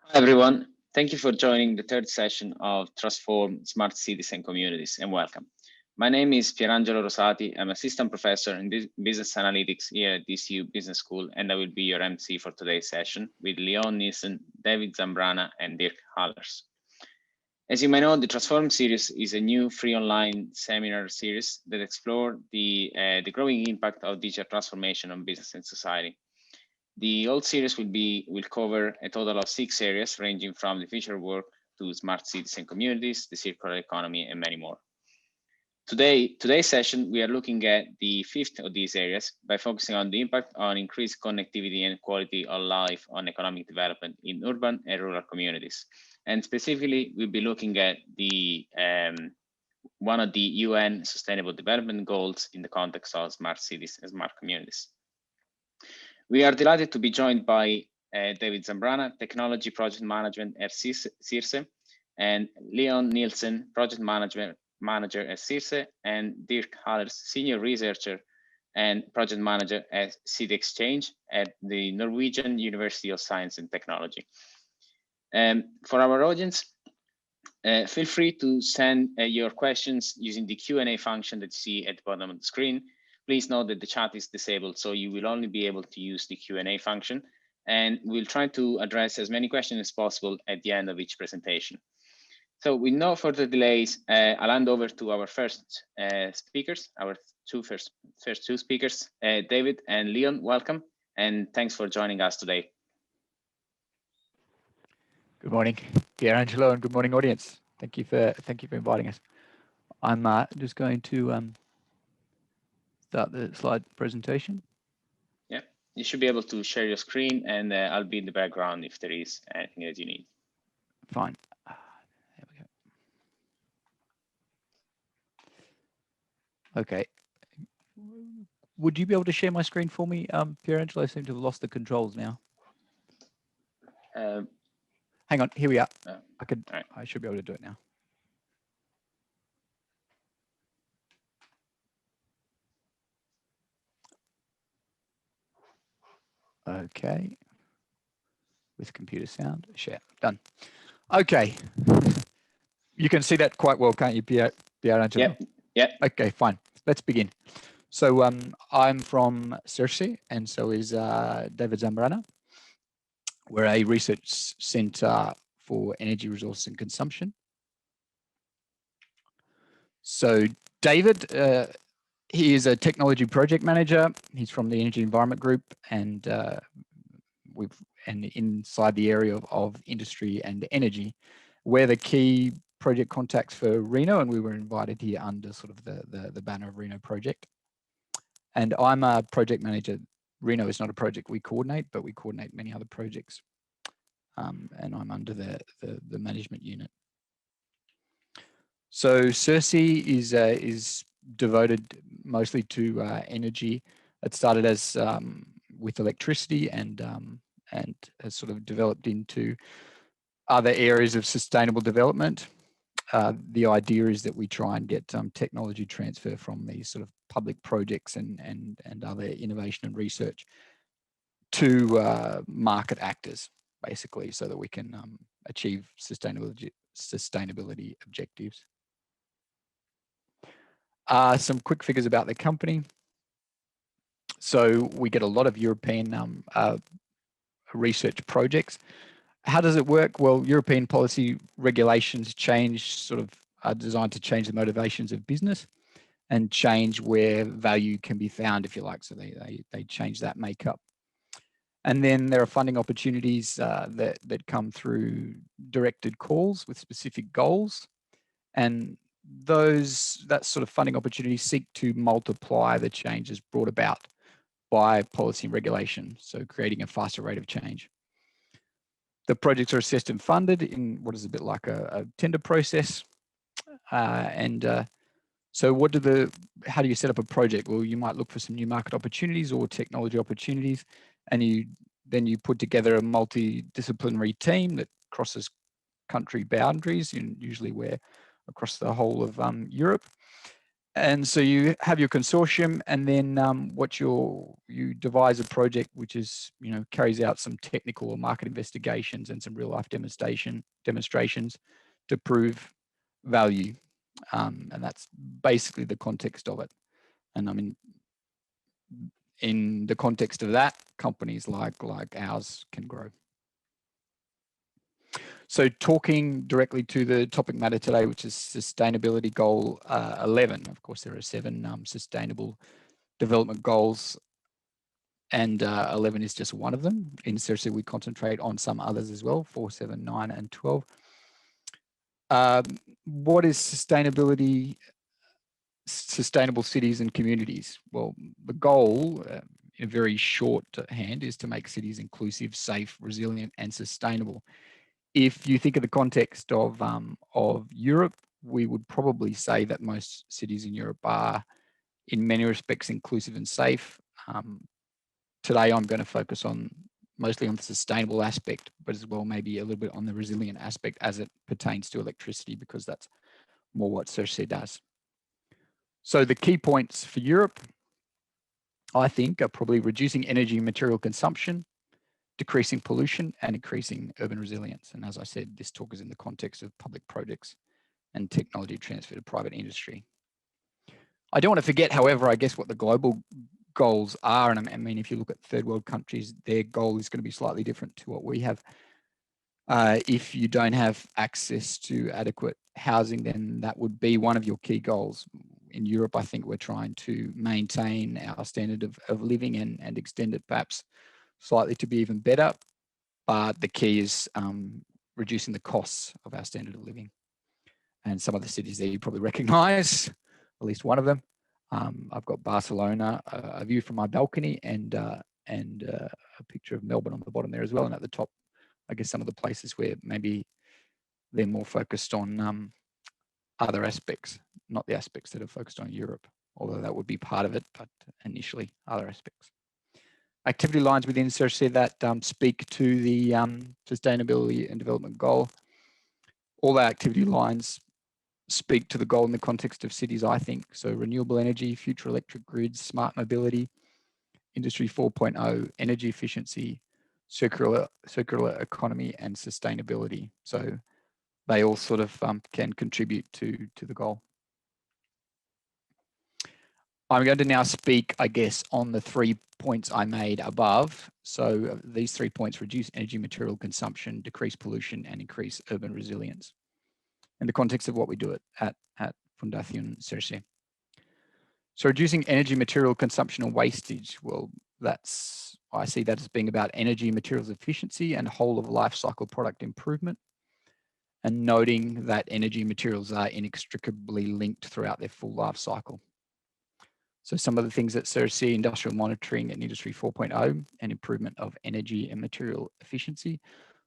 Hi, everyone. Thank you for joining the third session of Transform Smart Cities and Communities, and welcome. My name is Pierangelo Rosati. I'm Assistant Professor in Business Analytics here at DCU Business School, and I will be your MC for today's session with Leon Nielsen, David Zambrana, and Dirk Ahlers. As you may know, the Transform series is a new free online seminar series that explores the growing impact of digital transformation on business and society. The old series will cover a total of 6 areas, ranging from the future work to smart cities and communities, the circular economy, and many more. Today's session, we are looking at the 5th of these areas by focusing on the impact on increased connectivity and quality of life on economic development in urban and rural communities. And specifically, we'll be looking at the one of the UN Sustainable Development Goals in the context of smart cities and smart communities. We are delighted to be joined by David Zambrana, Technology Project Management at CIRSE, and Leon Nielsen, Project Manager at CIRSE, and Dirk Ahlers, Senior Researcher and Project Manager at City Exchange at the Norwegian University of Science and Technology. For our audience, feel free to send your questions using the Q&A function that you see at the bottom of the screen. Please note that the chat is disabled, so you will only be able to use the Q&A function, and we'll try to address as many questions as possible at the end of each presentation. So with no further delays, I'll hand over to our first speakers, our first two speakers, David and Leon. Welcome, and thanks for joining us today. Good morning, Pierangelo, and good morning, audience. Thank you for inviting us. I'm just going to start the slide presentation. Yeah, you should be able to share your screen, and I'll be in the background if there is anything that you need. Fine. There we go. Okay. Would you be able to share my screen for me, Pierangelo? I seem to have lost the controls now. Hang on, here we are. I should be able to do it now. Okay, with computer sound, share, done. Okay, you can see that quite well, can't you, Pierangelo? Yep. Okay, fine, let's begin. So I'm from CIRSE, and so is David Zambrana. We're a research center for energy, resource, and consumption. So David, he is a technology project manager. He's from the Energy Environment Group, and inside the area of industry and energy, we're the key project contacts for Reno, and we were invited here under sort of the banner of Reno Project. And I'm a project manager. Reno is not a project we coordinate, but we coordinate many other projects. And I'm under the management unit. So CIRSE is devoted mostly to energy. It started as with electricity and has sort of developed into other areas of sustainable development. The idea is that we try and get technology transfer from these sort of public projects and other innovation and research to market actors, basically, so that we can achieve sustainability objectives. Some quick figures about the company. So we get a lot of European research projects. How does it work? Well, European policy regulations are designed to change the motivations of business and change where value can be found, if you like. So they change that makeup. And then there are funding opportunities that come through directed calls with specific goals. And that sort of funding opportunities seek to multiply the changes brought about by policy and regulation, so creating a faster rate of change. The projects are assessed and funded in what is a bit like a tender process. So how do you set up a project? Well, you might look for some new market opportunities or technology opportunities, and then you put together a multidisciplinary team that crosses country boundaries, and usually we're across the whole of Europe. And so you have your consortium, and then you devise a project which is, carries out some technical or market investigations and some real life demonstrations to prove value. And that's basically the context of it. And I mean, in the context of that, companies like ours can grow. So talking directly to the topic matter today, which is sustainability goal 11. Of course, there are 7 sustainable development goals, and 11 is just one of them. In CRC, we concentrate on some others as well, 4, 7, 9, and 12. What is sustainability? Sustainable cities and communities. Well, the goal, in a very shorthand, is to make cities inclusive, safe, resilient, and sustainable. If you think of the context of Europe, we would probably say that most cities in Europe are, in many respects, inclusive and safe. Today, I'm going to focus mostly on the sustainable aspect, but as well maybe a little bit on the resilient aspect as it pertains to electricity, because that's more what CRC does. So the key points for Europe, I think, are probably reducing energy and material consumption, decreasing pollution, and increasing urban resilience. And as I said, this talk is in the context of public projects and technology transfer to private industry. I don't want to forget, however, I guess what the global goals are. And I mean, if you look at third world countries, their goal is going to be slightly different to what we have. If you don't have access to adequate housing, then that would be one of your key goals. In Europe, I think we're trying to maintain our standard of living and extend it perhaps slightly to be even better. But the key is reducing the costs of our standard of living. And some of the cities there you probably recognize, at least one of them. I've got Barcelona, a view from my balcony, and a picture of Melbourne on the bottom there as well. And at the top, I guess some of the places where maybe they're more focused on other aspects, not the aspects that are focused on Europe, although that would be part of it, but initially other aspects. Activity lines within CRC that speak to the sustainability and development goal. All the activity lines speak to the goal in the context of cities, I think. So renewable energy, future electric grids, smart mobility, industry 4.0, energy efficiency, circular economy, and sustainability. So they all sort of can contribute to the goal. I'm going to now speak, I guess, on the 3 points I made above. So these 3 points: reduce energy material consumption, decrease pollution, and increase urban resilience, in the context of what we do at Fundación CRC. So reducing energy material consumption and wastage, well, I see that as being about energy materials efficiency and whole of life cycle product improvement, and noting that energy materials are inextricably linked throughout their full life cycle. So some of the things at CRC: industrial monitoring and industry 4.0, and improvement of energy and material efficiency.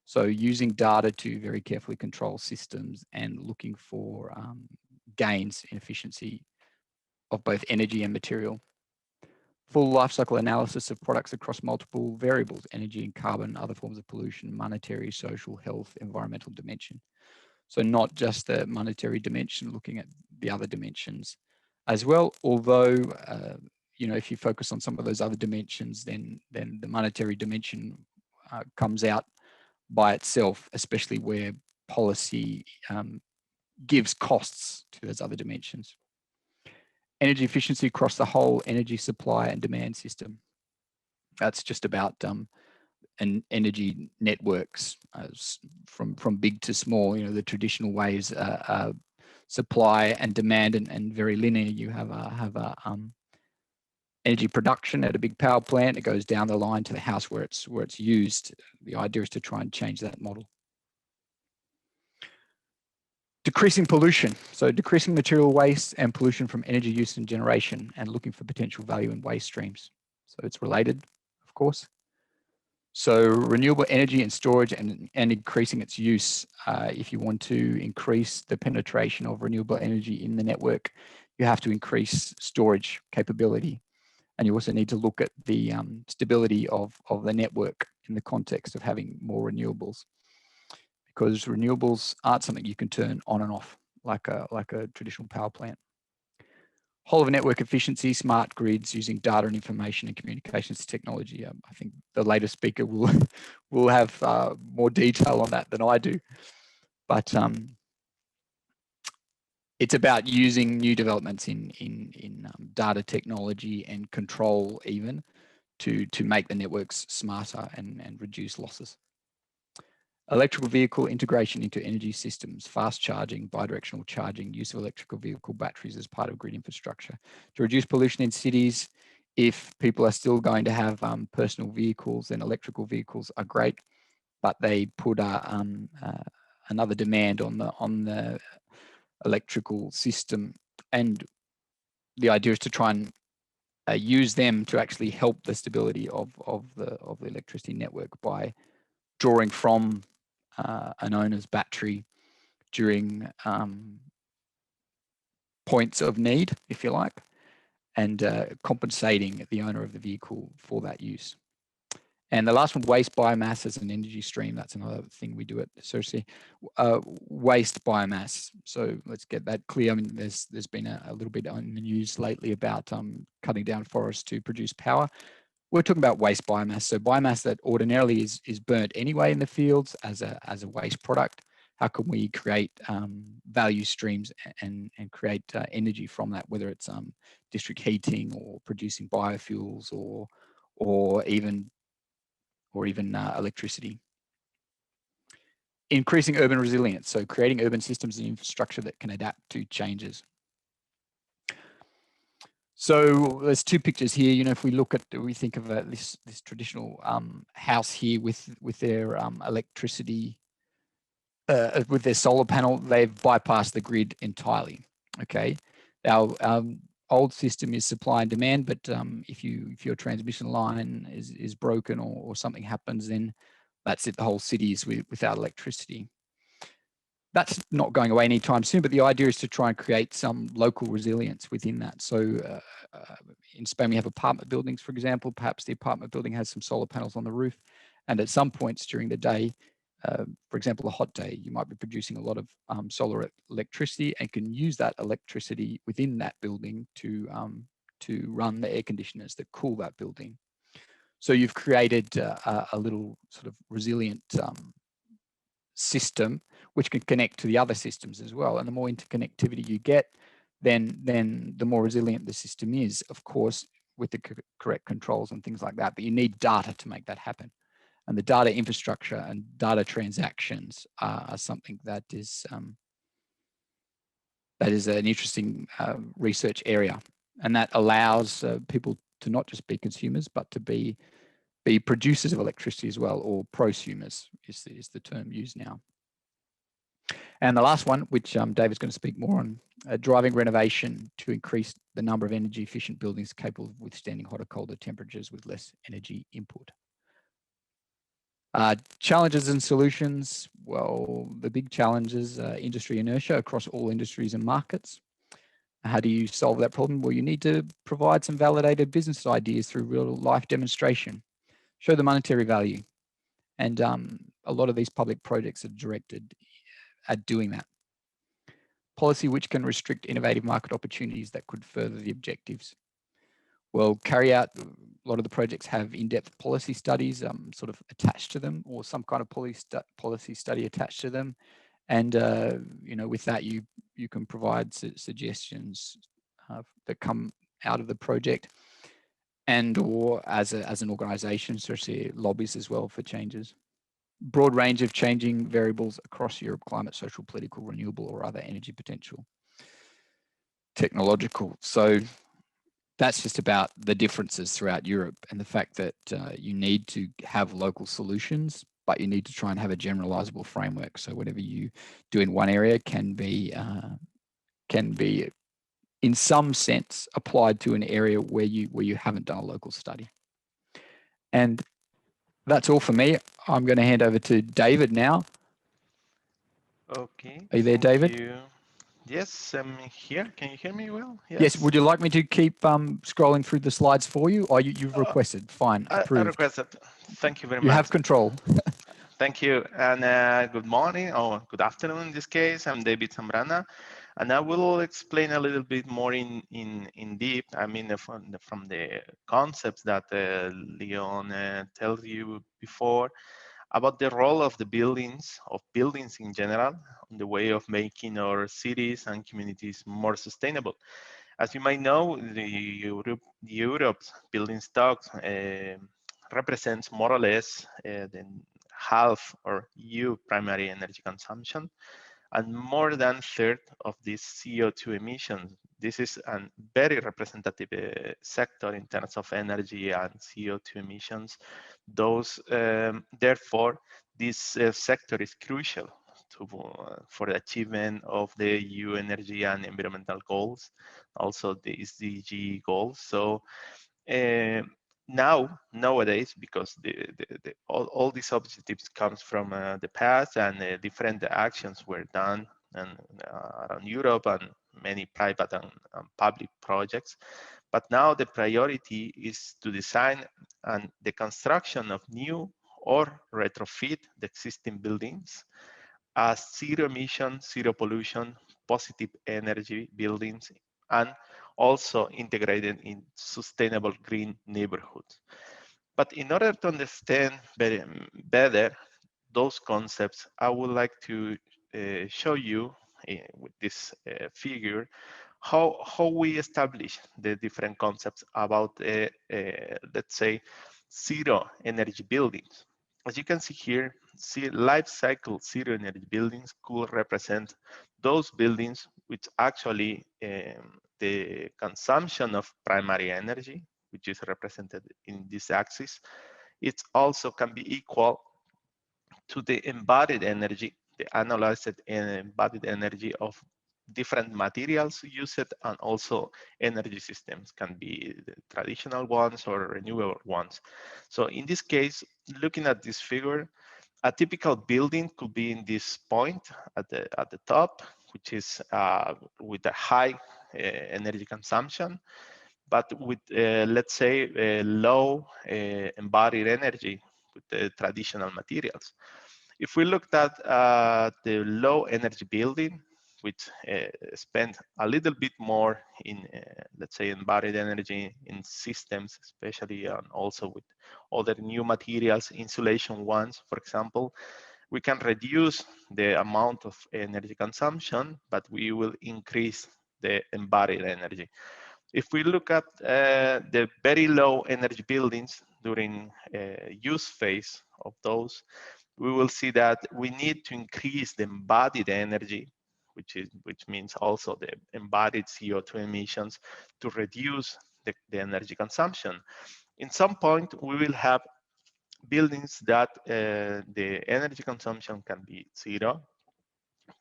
So using data to very carefully control systems and looking for gains in efficiency of both energy and material. Full life cycle analysis of products across multiple variables: energy and carbon, other forms of pollution, monetary, social, health, environmental dimension. So not just the monetary dimension, looking at the other dimensions as well. Although, if you focus on some of those other dimensions, then the monetary dimension comes out by itself, especially where policy gives costs to those other dimensions. Energy efficiency across the whole energy supply and demand system. That's just about energy networks, from big to small. The traditional ways supply and demand and very linear. You have energy production at a big power plant. It goes down the line to the house where it's used. The idea is to try and change that model. Decreasing pollution, so decreasing material waste and pollution from energy use and generation, and looking for potential value in waste streams. So it's related, of course. So renewable energy and storage and increasing its use. If you want to increase the penetration of renewable energy in the network, you have to increase storage capability. And you also need to look at the stability of the network in the context of having more renewables, because renewables aren't something you can turn on and off like a traditional power plant. Whole of network efficiency, smart grids using data and information and communications technology. I think the later speaker will have more detail on that than I do. But it's about using new developments in data technology and control even to make the networks smarter and reduce losses. Electrical vehicle integration into energy systems, fast charging, bidirectional charging, use of electrical vehicle batteries as part of grid infrastructure. To reduce pollution in cities, if people are still going to have personal vehicles, then electrical vehicles are great, but they put another demand on the electrical system. And the idea is to try and use them to actually help the stability of the electricity network by drawing from an owner's battery during points of need, if you like, and compensating the owner of the vehicle for that use. And the last one, waste biomass as an energy stream. That's another thing we do at CERC. Waste biomass. So let's get that clear. I mean, there's been a little bit on the news lately about cutting down forests to produce power. We're talking about waste biomass. So biomass that ordinarily is burnt anyway in the fields as a waste product. How can we create value streams and create energy from that, whether it's district heating or producing biofuels or even electricity. Increasing urban resilience, so creating urban systems and infrastructure that can adapt to changes. So there's two pictures here. You know, if we look at, we think of this traditional house here with their electricity, with their solar panel, they've bypassed the grid entirely. Okay, our old system is supply and demand, but if your transmission line is broken or something happens, then that's it. The whole city is without electricity. That's not going away anytime soon, but the idea is to try and create some local resilience within that. So in Spain, we have apartment buildings, for example. Perhaps the apartment building has some solar panels on the roof, and at some points during the day, for example, a hot day, you might be producing a lot of solar electricity and can use that electricity within that building to run the air conditioners that cool that building. So you've created a little sort of resilient system which can connect to the other systems as well. And the more interconnectivity you get, then the more resilient the system is, of course, with the correct controls and things like that. But you need data to make that happen. And the data infrastructure and data transactions are something that is an interesting research area. And that allows people to not just be consumers, but to be producers of electricity as well, or prosumers is the term used now. And the last one, which David's going to speak more on, driving renovation to increase the number of energy efficient buildings capable of withstanding hotter, colder temperatures with less energy input. Challenges and solutions. Well, the big challenges are industry inertia across all industries and markets. How do you solve that problem? Well, you need to provide some validated business ideas through real life demonstration. Show the monetary value. And a lot of these public projects are directed at doing that. Policy which can restrict innovative market opportunities that could further the objectives. Well, carry out, a lot of the projects have in-depth policy studies sort of attached to them, or some kind of policy study attached to them. And you know, with that, you can provide suggestions that come out of the project, and or as an organization, so say lobbies as well for changes. Broad range of changing variables across Europe: climate, social, political, renewable, or other energy potential, technological. So that's just about the differences throughout Europe and the fact that you need to have local solutions, but you need to try and have a generalizable framework. So whatever you do in one area can be in some sense applied to an area where you haven't done a local study. And that's all for me. I'm going to hand over to David now. Okay. Are you there, David? You. Yes, I'm here. Can you hear me well? Yes. Would you like me to keep scrolling through the slides for you? Or you've requested? Fine. Approved. I requested. Thank you very much. You have control. Thank you. And good morning or good afternoon in this case. I'm David Zambrana. And I will explain a little bit more in deep. I mean, from the concepts that Leon tells you before about the role of the buildings in general, on the way of making our cities and communities more sustainable. As you might know, Europe's building stock represents more or less than half of EU primary energy consumption, and more than a third of these CO2 emissions. This is a very representative sector in terms of energy and CO2 emissions. Therefore, this sector is crucial for the achievement of the EU energy and environmental goals, also the SDG goals. So nowadays, because all these objectives comes from the past, and different actions were done around Europe and many private and public projects. But now the priority is to design and the construction of new or retrofit the existing buildings as zero emission, zero pollution, positive energy buildings, and also integrated in sustainable green neighborhoods. But in order to understand better those concepts, I would like to show you with this figure how we establish the different concepts about, let's say, zero energy buildings. As you can see here, life cycle zero energy buildings could represent those buildings which actually the consumption of primary energy, which is represented in this axis, it also can be equal to the embodied energy, the analyzed and embodied energy of different materials used, and also energy systems can be the traditional ones or renewable ones. So in this case, looking at this figure, a typical building could be in this point at the top, which is with a high energy consumption, but with let's say low embodied energy with the traditional materials. If we looked at the low energy building, which spend a little bit more in, let's say, embodied energy in systems, especially also with other new materials, insulation ones, for example, we can reduce the amount of energy consumption, but we will increase the embodied energy. If we look at the very low energy buildings during use phase of those, we will see that we need to increase the embodied energy, which means also the embodied CO2 emissions, to reduce the energy consumption. In some point, we will have buildings that the energy consumption can be zero,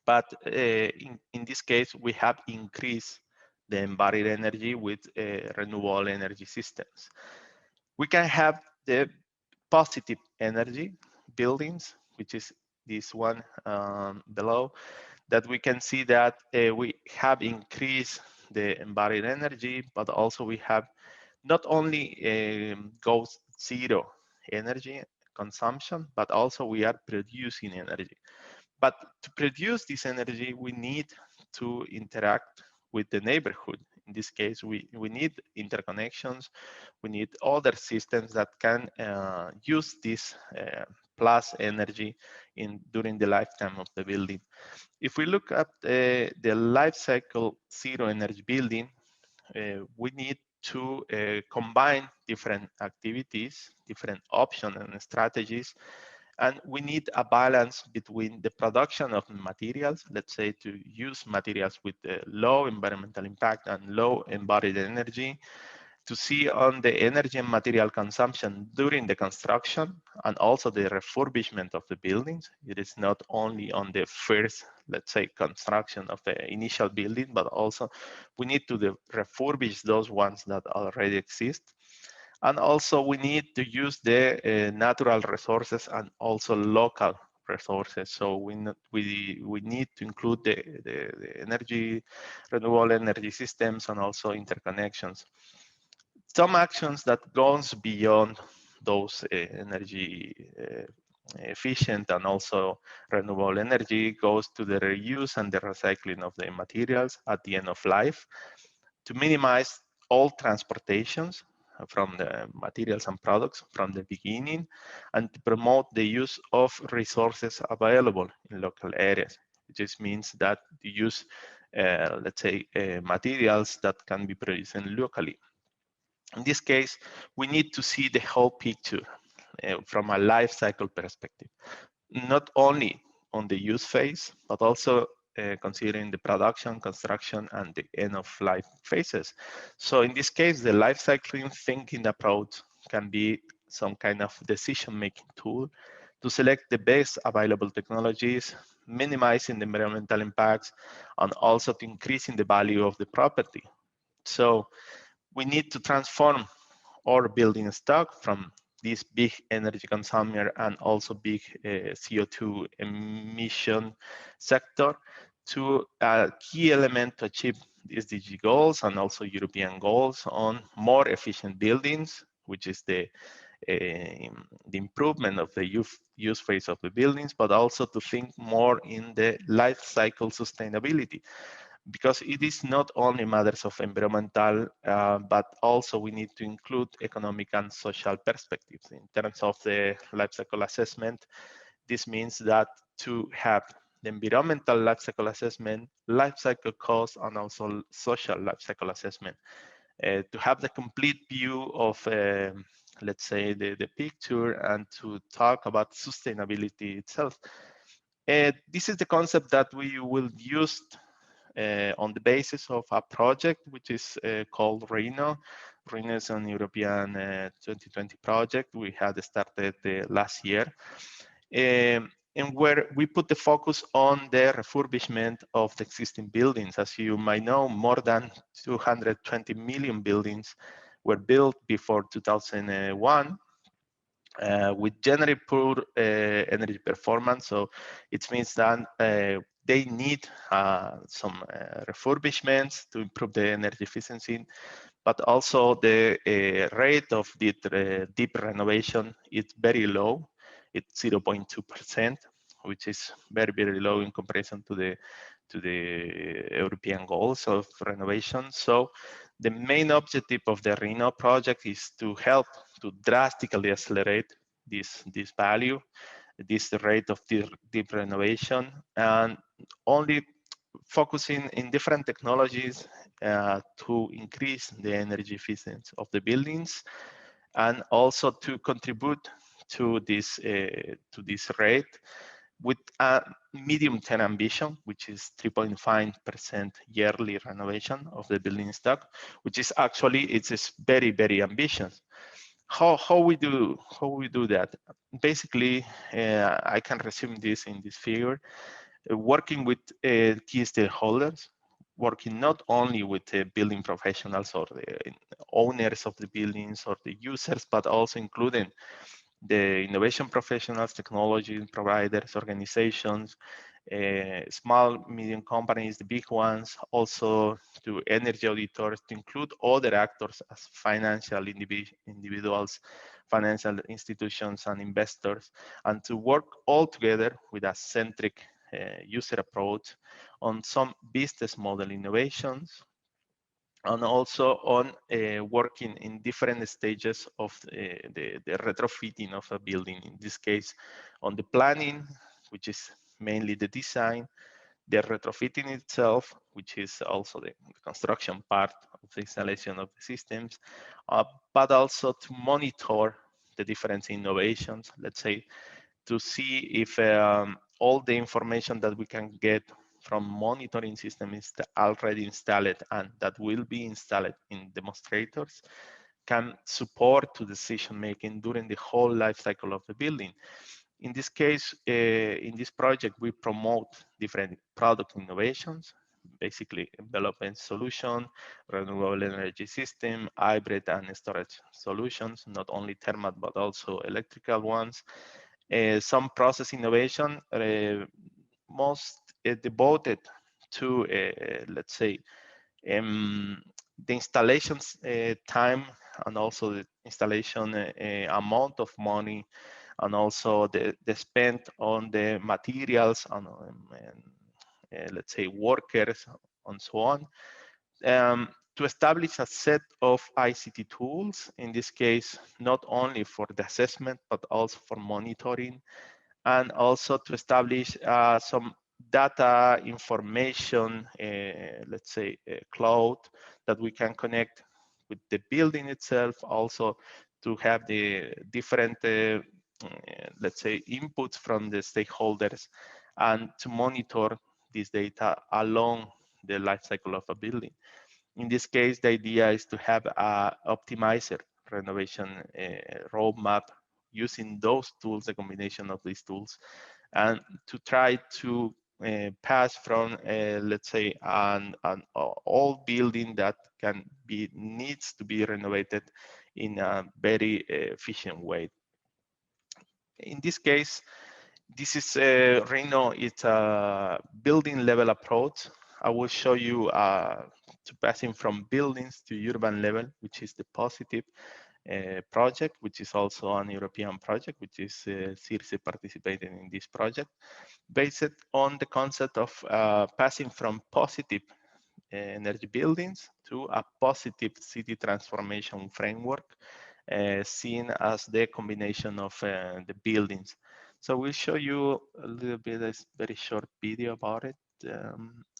but in this case, we have increased the embodied energy with renewable energy systems. We can have the positive energy buildings, which is this one below, that we can see that we have increased the embodied energy, but also we have not only goes zero energy consumption, but also we are producing energy. But to produce this energy, we need to interact with the neighborhood. In this case, we need interconnections. We need other systems that can use this plus energy during the lifetime of the building. If we look at the life cycle zero energy building, we need to combine different activities, different options and strategies, and we need a balance between the production of materials, let's say to use materials with low environmental impact and low embodied energy, to see on the energy and material consumption during the construction and also the refurbishment of the buildings. It is not only on the first, let's say, construction of the initial building, but also we need to refurbish those ones that already exist. And also we need to use the natural resources and also local resources. So we need to include the energy, renewable energy systems, and also interconnections. Some actions that goes beyond those energy efficient and also renewable energy goes to the reuse and the recycling of the materials at the end of life, to minimize all transportations from the materials and products from the beginning, and to promote the use of resources available in local areas. It just means that you use, let's say, materials that can be produced locally. In this case, we need to see the whole picture from a life cycle perspective, not only on the use phase, but also considering the production, construction, and the end of life phases. So in this case, the life cycling thinking approach can be some kind of decision-making tool to select the best available technologies, minimizing the environmental impacts, and also to increasing the value of the property. So we need to transform our building stock from this big energy consumer and also big CO2 emission sector to a key element to achieve SDG goals and also European goals on more efficient buildings, which is the improvement of the use phase of the buildings, but also to think more in the life cycle sustainability, because it is not only matters of environmental, but also we need to include economic and social perspectives. In terms of the life cycle assessment, this means that to have the environmental life cycle assessment, life cycle cost, and also social life cycle assessment, to have the complete view of, let's say, the picture, and to talk about sustainability itself. This is the concept that we will use on the basis of a project which is called Reno. Reno is an European 2020 project we had started last year, and where we put the focus on the refurbishment of the existing buildings. As you might know, more than 220 million buildings were built before 2001. With generally poor energy performance. So it means that they need some refurbishments to improve the energy efficiency, but also the rate of the deep renovation is very low. It's 0.2%, which is very, very low in comparison to the European goals of renovation. So the main objective of the Reno project is to help to drastically accelerate this value, this rate of deep renovation, and only focusing in different technologies to increase the energy efficiency of the buildings, and also to contribute to this rate with a medium-term ambition, which is 3.5% yearly renovation of the building stock, which is actually, it's very, very ambitious. How we do that? Basically, I can resume this in this figure. Working with key stakeholders, working not only with the building professionals or the owners of the buildings or the users, but also including the innovation professionals, technology providers, organizations, small, medium companies, the big ones, also to energy auditors, to include other actors as financial individuals, financial institutions, and investors, and to work all together with a centric user approach on some business model innovations, and also on working in different stages of the retrofitting of a building. In this case, on the planning, which is mainly the design, the retrofitting itself, which is also the construction part of the installation of the systems, but also to monitor the different innovations, let's say, to see if all the information that we can get from monitoring system is already installed and that will be installed in demonstrators can support to decision making during the whole life cycle of the building. In this case, in this project, we promote different product innovations, basically envelopment solution, renewable energy system, hybrid and storage solutions, not only thermal, but also electrical ones. Some process innovation, most devoted to, let's say, the installations time and also the installation amount of money and also the spend on the materials, on let's say workers, and so on. To establish a set of ICT tools, in this case, not only for the assessment, but also for monitoring, and also to establish some data information, let's say cloud, that we can connect with the building itself, also to have the different, let's say, inputs from the stakeholders, and to monitor this data along the life cycle of a building. In this case, the idea is to have a optimizer renovation roadmap using those tools, a combination of these tools, and to try to pass from, let's say, an old building that needs to be renovated in a very efficient way. In this case, this is Reno. It's a building level approach. I will show you to passing from buildings to urban level, which is the positive project, which is also an European project, which is CIRSE participating in this project, based on the concept of passing from positive energy buildings to a positive city transformation framework, seen as the combination of the buildings. So we'll show you a little bit, a very short video about it.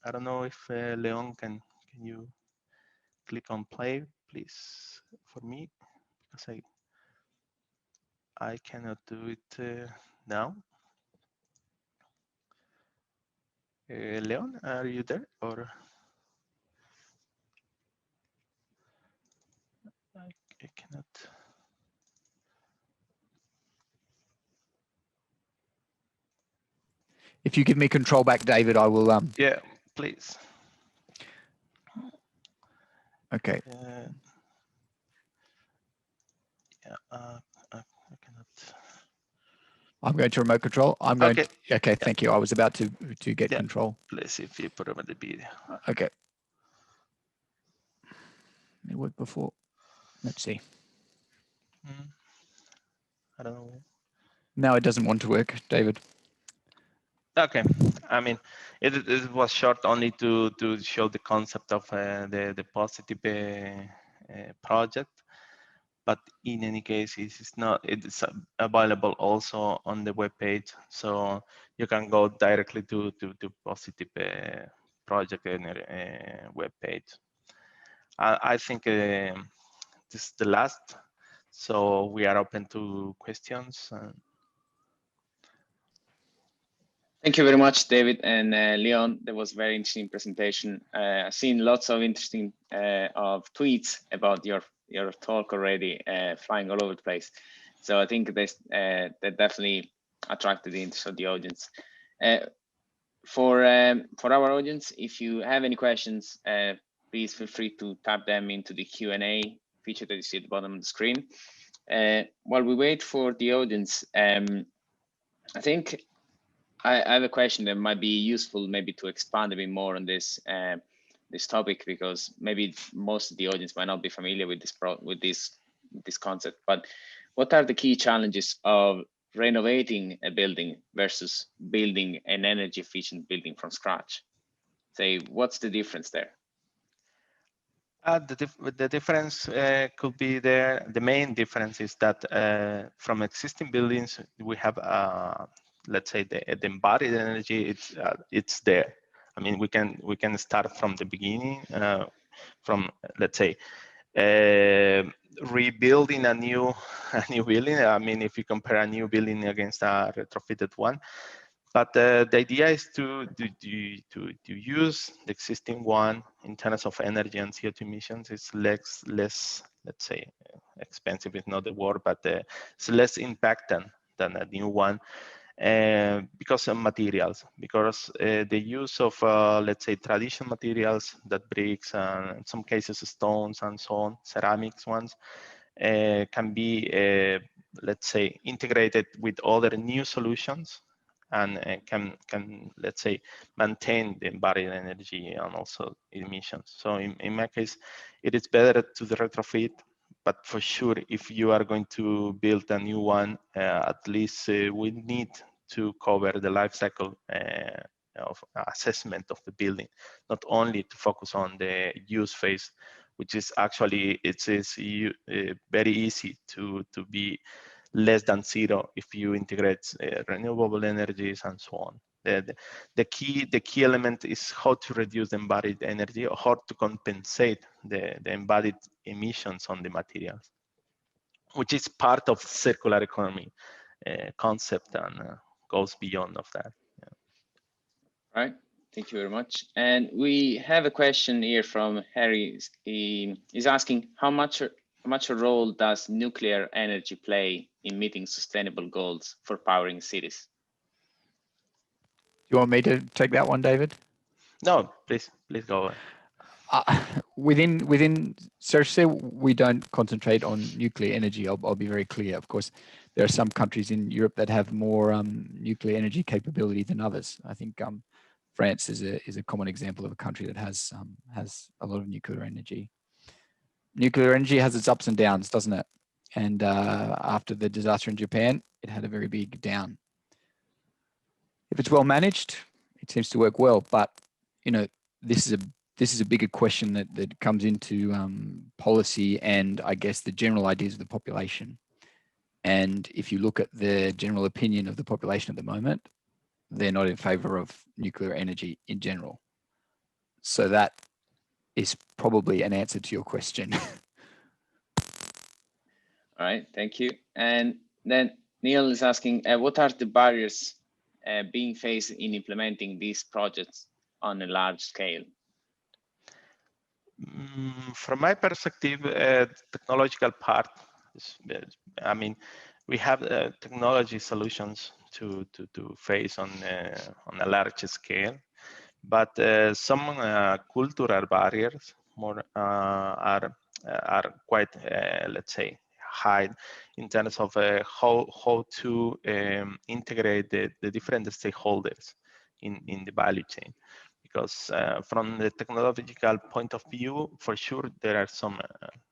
I don't know if Leon, can you click on play, please, for me, because I cannot do it now. Leon, are you there, or I cannot? If you give me control back, David, I will. Yeah, please. Okay. Yeah, I cannot. I'm going to remote control. I'm going. Okay. To, okay. Thank you. I was about to get control. Let's see if you put over the video. Okay. It worked before. Let's see. I don't know. No, it doesn't want to work, David. Okay, I mean, it was short only to show the concept of the positive project, but in any case, it's available also on the web page, so you can go directly to positive project web page. I think this is the last, so we are open to questions. Thank you very much, David and Leon. That was a very interesting presentation. I've seen lots of interesting of tweets about your talk already, flying all over the place. So I think that definitely attracted the interest of the audience. For our audience, if you have any questions, please feel free to type them into the Q&A feature that you see at the bottom of the screen. While we wait for the audience, I think I have a question that might be useful, maybe to expand a bit more on this this topic, because maybe most of the audience might not be familiar with this concept. But what are the key challenges of renovating a building versus building an energy efficient building from scratch? Say, what's the difference there? The difference could be there. The main difference is that from existing buildings, we have, let's say, the embodied energy. It's there. I mean, we can start from the beginning, from, let's say, rebuilding a new building. I mean, if you compare a new building against a retrofitted one. But the idea is to use the existing one in terms of energy and CO2 emissions. It's less, let's say, expensive is not the word, but it's less impact than a new one, because of materials. Because the use of, let's say, traditional materials, that bricks and in some cases stones and so on, ceramics ones, can be, let's say, integrated with other new solutions, and can let's say maintain the embodied energy and also emissions. So in my case, it is better to retrofit, but for sure, if you are going to build a new one, at least we need to cover the life cycle of assessment of the building, not only to focus on the use phase, which is actually very easy to be less than zero if you integrate renewable energies and so on. The key element is how to reduce the embodied energy, or how to compensate the embodied emissions on the materials, which is part of circular economy concept and goes beyond of that. Yeah. All right, thank you very much. And we have a question here from Harry. He is asking how much a role does nuclear energy play in meeting sustainable goals for powering cities? Do you want me to take that one, David? No, please go ahead. Within CERC, we don't concentrate on nuclear energy. I'll be very clear. Of course, there are some countries in Europe that have more nuclear energy capability than others. I think France is a common example of a country that has a lot of nuclear energy. Nuclear energy has its ups and downs, doesn't it? And after the disaster in Japan, it had a very big down. If it's well managed, it seems to work well. But you know, this is a bigger question that comes into policy and I guess the general ideas of the population. And if you look at the general opinion of the population at the moment, they're not in favor of nuclear energy in general. So that is probably an answer to your question. All right, thank you. And then Neil is asking, what are the barriers being faced in implementing these projects on a large scale? From my perspective, technological part is, I mean, we have technology solutions to face on a large scale, but some cultural barriers are quite, let's say, high in terms of how to integrate the different stakeholders in the value chain. Because from the technological point of view, for sure, there are some,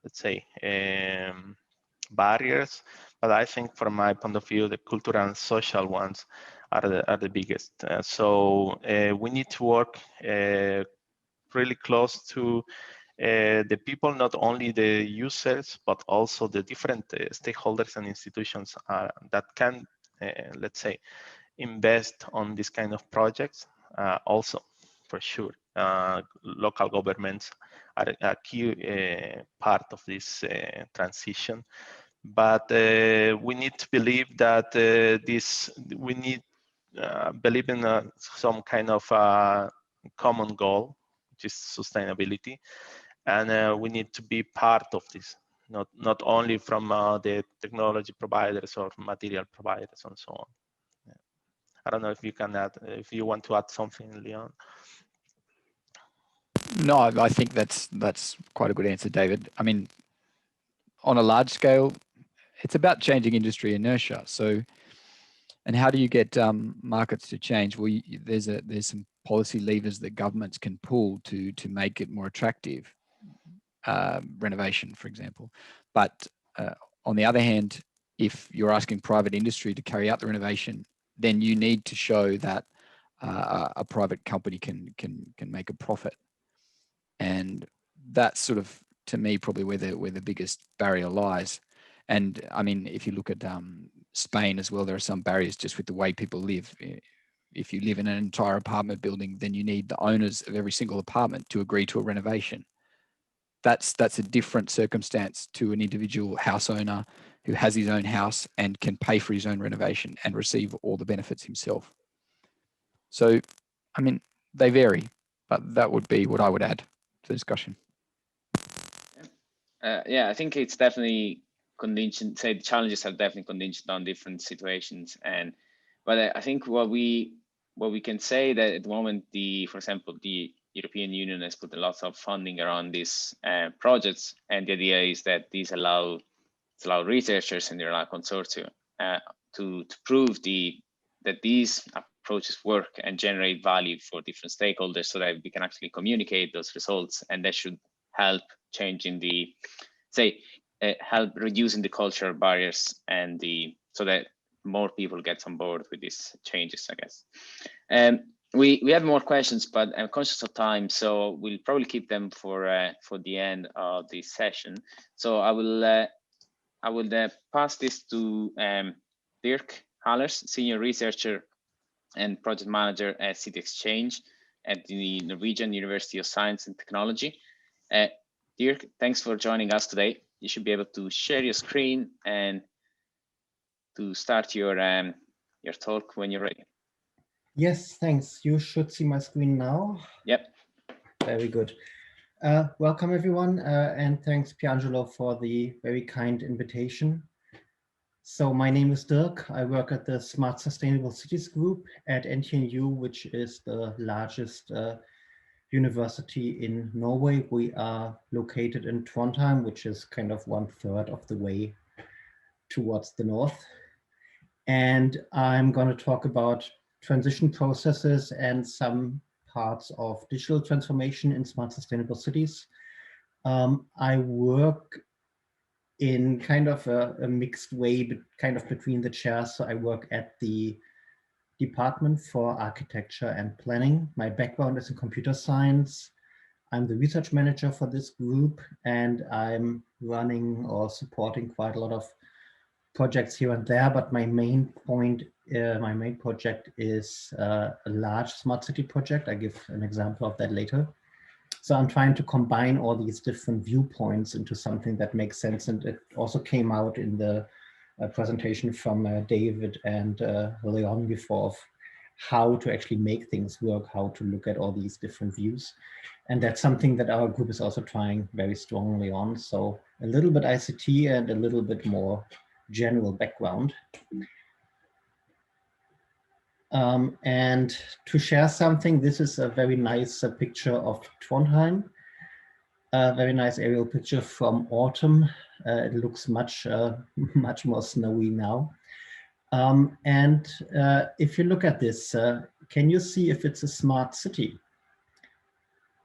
let's say, barriers, but I think from my point of view, the cultural and social ones are the biggest. So we need to work really close to the people, not only the users, but also the different stakeholders and institutions that can, let's say, invest on this kind of projects also. For sure, local governments are a key part of this transition, but we need to believe that we need believe in some kind of common goal, which is sustainability, and we need to be part of this, not only from the technology providers or material providers and so on. Yeah. I don't know if you can add, if you want to add something, Leon. No, I think that's quite a good answer, David. I mean, on a large scale, it's about changing industry inertia. So, and how do you get markets to change? Well, there's some policy levers that governments can pull to make it more attractive. Renovation, for example. But on the other hand, if you're asking private industry to carry out the renovation, then you need to show that a private company can make a profit. And that's sort of, to me, probably where the biggest barrier lies. And I mean, if you look at Spain as well, there are some barriers just with the way people live. If you live in an entire apartment building, then you need the owners of every single apartment to agree to a renovation. That's a different circumstance to an individual house owner who has his own house and can pay for his own renovation and receive all the benefits himself. So, I mean, they vary, but that would be what I would add to the discussion. Yeah, I think it's definitely contingent. Say the challenges are definitely contingent on different situations, but I think what we can say that at the moment, for example, the European Union has put a lot of funding around these projects, and the idea is that these allow researchers and allow consortia to prove that these approaches work and generate value for different stakeholders, so that we can actually communicate those results, and that should help changing help reducing the cultural barriers and so that more people get on board with these changes, I guess. We have more questions, but I'm conscious of time, so we'll probably keep them for the end of the session. So I will pass this to Dirk Ahlers, Senior Researcher and Project Manager at City Exchange at the Norwegian University of Science and Technology. Dirk, thanks for joining us today. You should be able to share your screen and to start your talk when you're ready. Yes, thanks. You should see my screen now. Yep. Very good. Welcome everyone, and thanks Piangelo for the very kind invitation. So my name is Dirk. I work at the Smart Sustainable Cities Group at NTNU, which is the largest university in Norway. We are located in Trondheim, which is kind of 1/3 of the way towards the north. And I'm going to talk about transition processes and some parts of digital transformation in smart sustainable cities. I work in kind of a mixed way, but kind of between the chairs. So I work at the Department for Architecture and Planning. My background is in computer science. I'm the research manager for this group, and I'm running or supporting quite a lot of projects here and there, but my main project is a large smart city project. I give an example of that later. So I'm trying to combine all these different viewpoints into something that makes sense. And it also came out in the presentation from David and Leon before, of how to actually make things work, how to look at all these different views. And that's something that our group is also trying very strongly on. So a little bit ICT and a little bit more general background. And to share something, this is a very nice picture of Trondheim, a very nice aerial picture from autumn. It looks much more snowy now. And if you look at this, can you see if it's a smart city?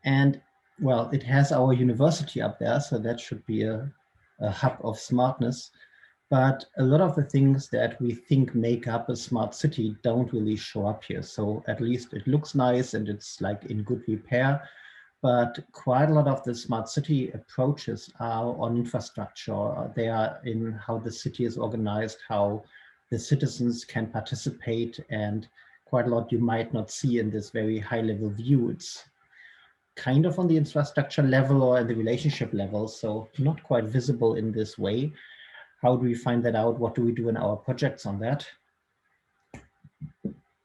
And well, it has our university up there, so that should be a hub of smartness. But a lot of the things that we think make up a smart city don't really show up here. So at least it looks nice and it's like in good repair, but quite a lot of the smart city approaches are on infrastructure. They are in how the city is organized, how the citizens can participate, and quite a lot you might not see in this very high level view. It's kind of on the infrastructure level or at the relationship level, so not quite visible in this way. How do we find that out? What do we do in our projects on that?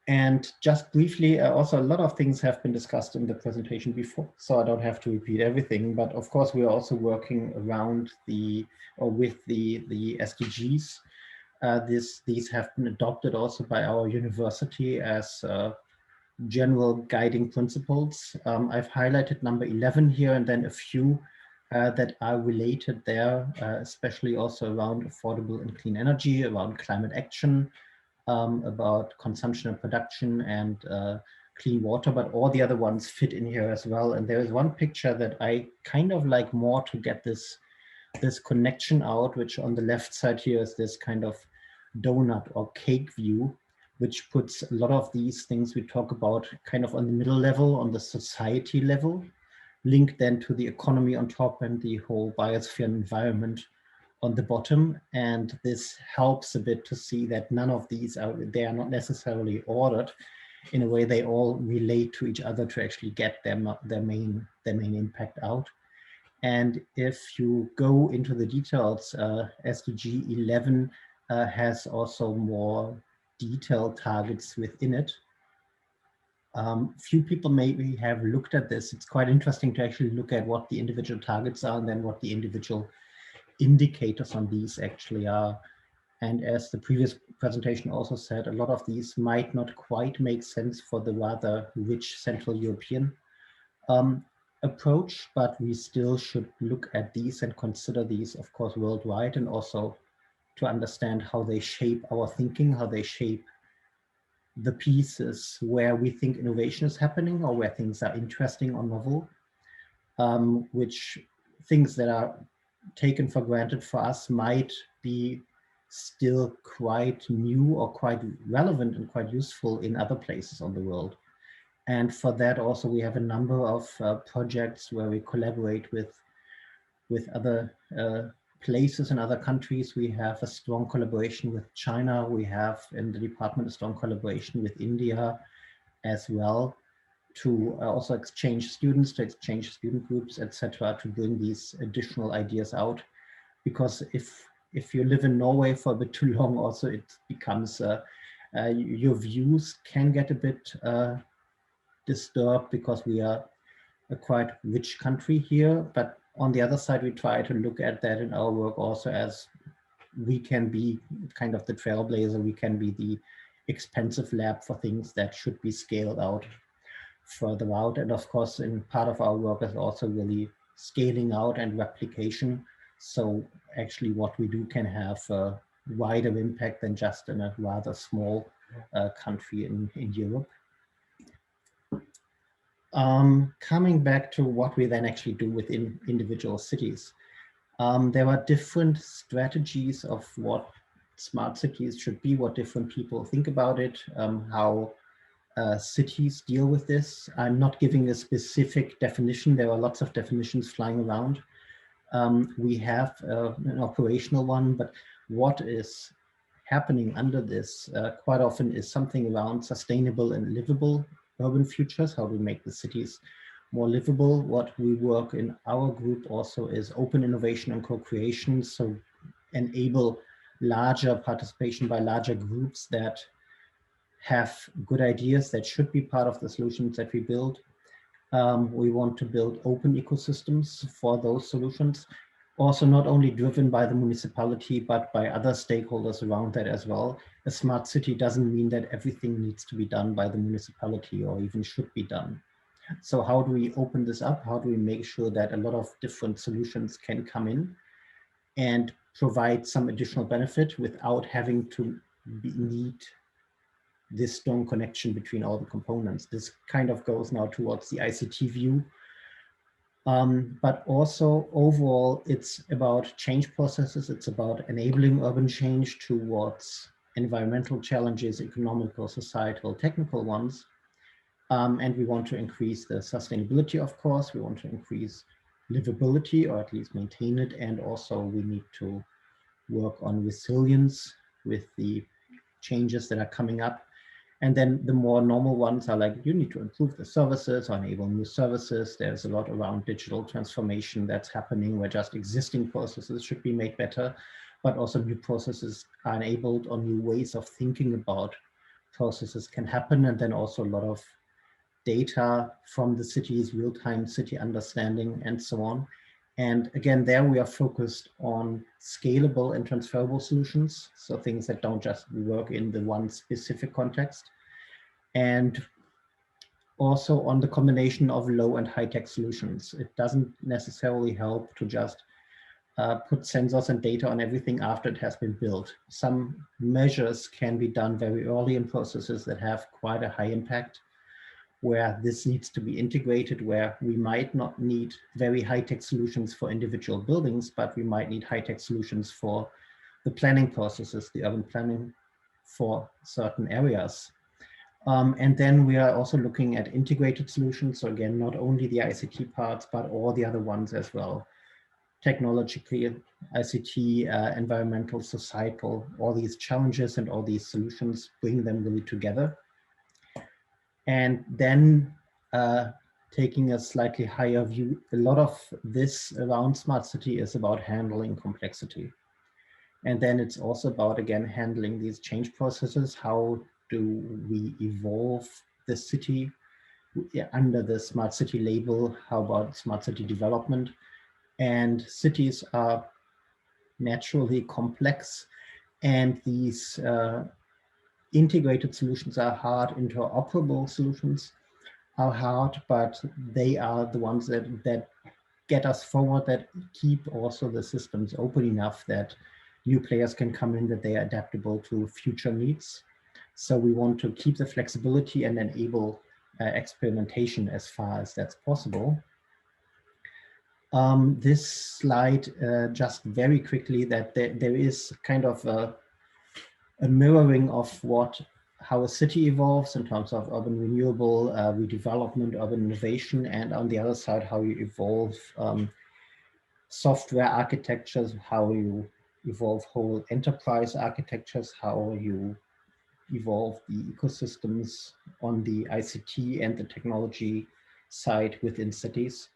And just briefly, also a lot of things have been discussed in the presentation before, so I don't have to repeat everything. But of course, we are also working around with the SDGs. These have been adopted also by our university as general guiding principles. I've highlighted number 11 here, and then a few that are related there, especially also around affordable and clean energy, around climate action, about consumption and production, and clean water, but all the other ones fit in here as well. And there is one picture that I kind of like more to get this connection out, which on the left side here is this kind of donut or cake view, which puts a lot of these things we talk about kind of on the middle level, on the society level, linked then to the economy on top and the whole biosphere environment on the bottom. And this helps a bit to see that none of these they are not necessarily ordered. In a way, they all relate to each other to actually get their main impact out. And if you go into the details, SDG 11 has also more detailed targets within it. Few people maybe have looked at this. It's quite interesting to actually look at what the individual targets are and then what the individual indicators on these actually are. And as the previous presentation also said, a lot of these might not quite make sense for the rather rich Central European approach, but we still should look at these and consider these, of course, worldwide, and also to understand how they shape our thinking, how they shape the pieces where we think innovation is happening or where things are interesting or novel, which things that are taken for granted for us might be still quite new or quite relevant and quite useful in other places on the world. And for that also, we have a number of projects where we collaborate with other places in other countries. We have a strong collaboration with China. We have in the department a strong collaboration with India as well, to also exchange students, to exchange student groups, etc., to bring these additional ideas out. Because if you live in Norway for a bit too long, also it becomes your views can get a bit disturbed, because we are a quite rich country here. But on the other side, we try to look at that in our work also as we can be kind of the trailblazer, we can be the expensive lab for things that should be scaled out further out. And of course, in part of our work is also really scaling out and replication. So actually what we do can have a wider impact than just in a rather small country in Europe. Coming back to what we then actually do within individual cities. There are different strategies of what smart cities should be, what different people think about it, how cities deal with this. I'm not giving a specific definition. There are lots of definitions flying around. We have an operational one, but what is happening under this quite often is something around sustainable and livable urban futures, how we make the cities more livable. What we work in our group also is open innovation and co-creation, so enable larger participation by larger groups that have good ideas that should be part of the solutions that we build. We want to build open ecosystems for those solutions, also not only driven by the municipality, but by other stakeholders around that as well. A smart city doesn't mean that everything needs to be done by the municipality or even should be done. So how do we open this up? How do we make sure that a lot of different solutions can come in and provide some additional benefit without having to need this strong connection between all the components? This kind of goes now towards the ICT view. But also overall, it's about change processes. It's about enabling urban change towards environmental challenges, economical, societal, technical ones. And we want to increase the sustainability, of course. We want to increase livability, or at least maintain it. And also we need to work on resilience with the changes that are coming up. And then the more normal ones are like, you need to improve the services or enable new services. There's a lot around digital transformation that's happening, where just existing processes should be made better, but also new processes are enabled, or new ways of thinking about processes can happen. And then also a lot of data from the cities, real-time city understanding, and so on. And again, there we are focused on scalable and transferable solutions. So things that don't just work in the one specific context. And also on the combination of low and high-tech solutions. It doesn't necessarily help to just put sensors and data on everything after it has been built. Some measures can be done very early in processes that have quite a high impact, where this needs to be integrated, where we might not need very high-tech solutions for individual buildings, but we might need high-tech solutions for the planning processes, the urban planning for certain areas. And then we are also looking at integrated solutions. So again, not only the ICT parts, but all the other ones as well. Technologically, ICT, environmental, societal, all these challenges and all these solutions, bring them really together. And then taking a slightly higher view, a lot of this around smart city is about handling complexity. And then it's also about, again, handling these change processes. How do we evolve the city under the smart city label? How about smart city development? And cities are naturally complex, and these integrated solutions are hard. Interoperable solutions are hard, but they are the ones that get us forward, that keep also the systems open enough that new players can come in, that they are adaptable to future needs. So we want to keep the flexibility and enable experimentation as far as that's possible. This slide, just very quickly, that there is kind of a mirroring of how a city evolves in terms of urban renewable, redevelopment, urban innovation, and on the other side, how you evolve software architectures, how you evolve whole enterprise architectures, how you evolve the ecosystems on the ICT and the technology side within cities,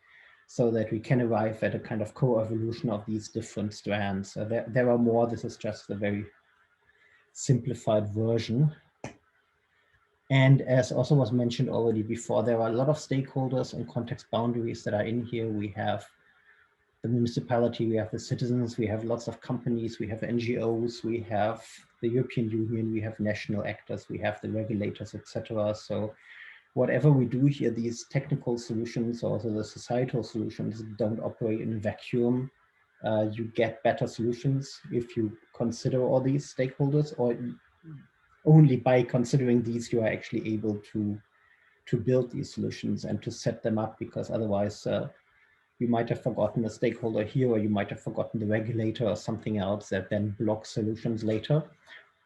so that we can arrive at a kind of co-evolution of these different strands. There are more, this is just a very simplified version. And as also was mentioned already before, there are a lot of stakeholders and context boundaries that are in here. We have the municipality, we have the citizens, we have lots of companies, we have NGOs, we have the European Union, we have national actors, we have the regulators, etc. So whatever we do here, these technical solutions, also the societal solutions, don't operate in a vacuum. You get better solutions if you consider all these stakeholders, or only by considering these you are actually able to build these solutions and to set them up, because otherwise you might have forgotten a stakeholder here, or you might have forgotten the regulator or something else that then blocks solutions later,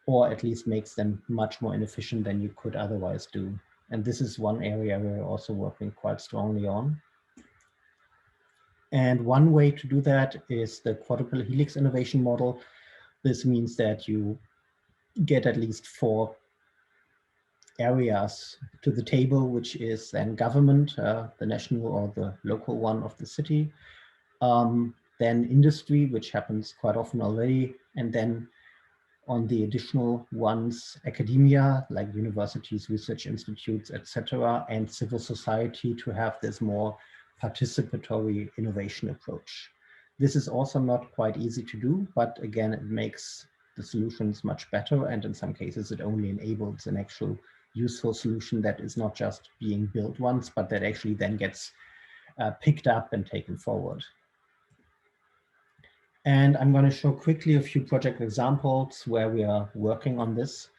or at least makes them much more inefficient than you could otherwise do. And this is one area we're also working quite strongly on. And one way to do that is the Quadruple Helix innovation model. This means that you get at least 4 areas to the table, which is then government, the national or the local one of the city, then industry, which happens quite often already, and then on the additional ones, academia, like universities, research institutes, etc., and civil society, to have this more participatory innovation approach. This is also not quite easy to do, but again, it makes the solutions much better, and in some cases, it only enables an actual useful solution that is not just being built once, but that actually then gets picked up and taken forward. And I'm going to show quickly a few project examples where we are working on this.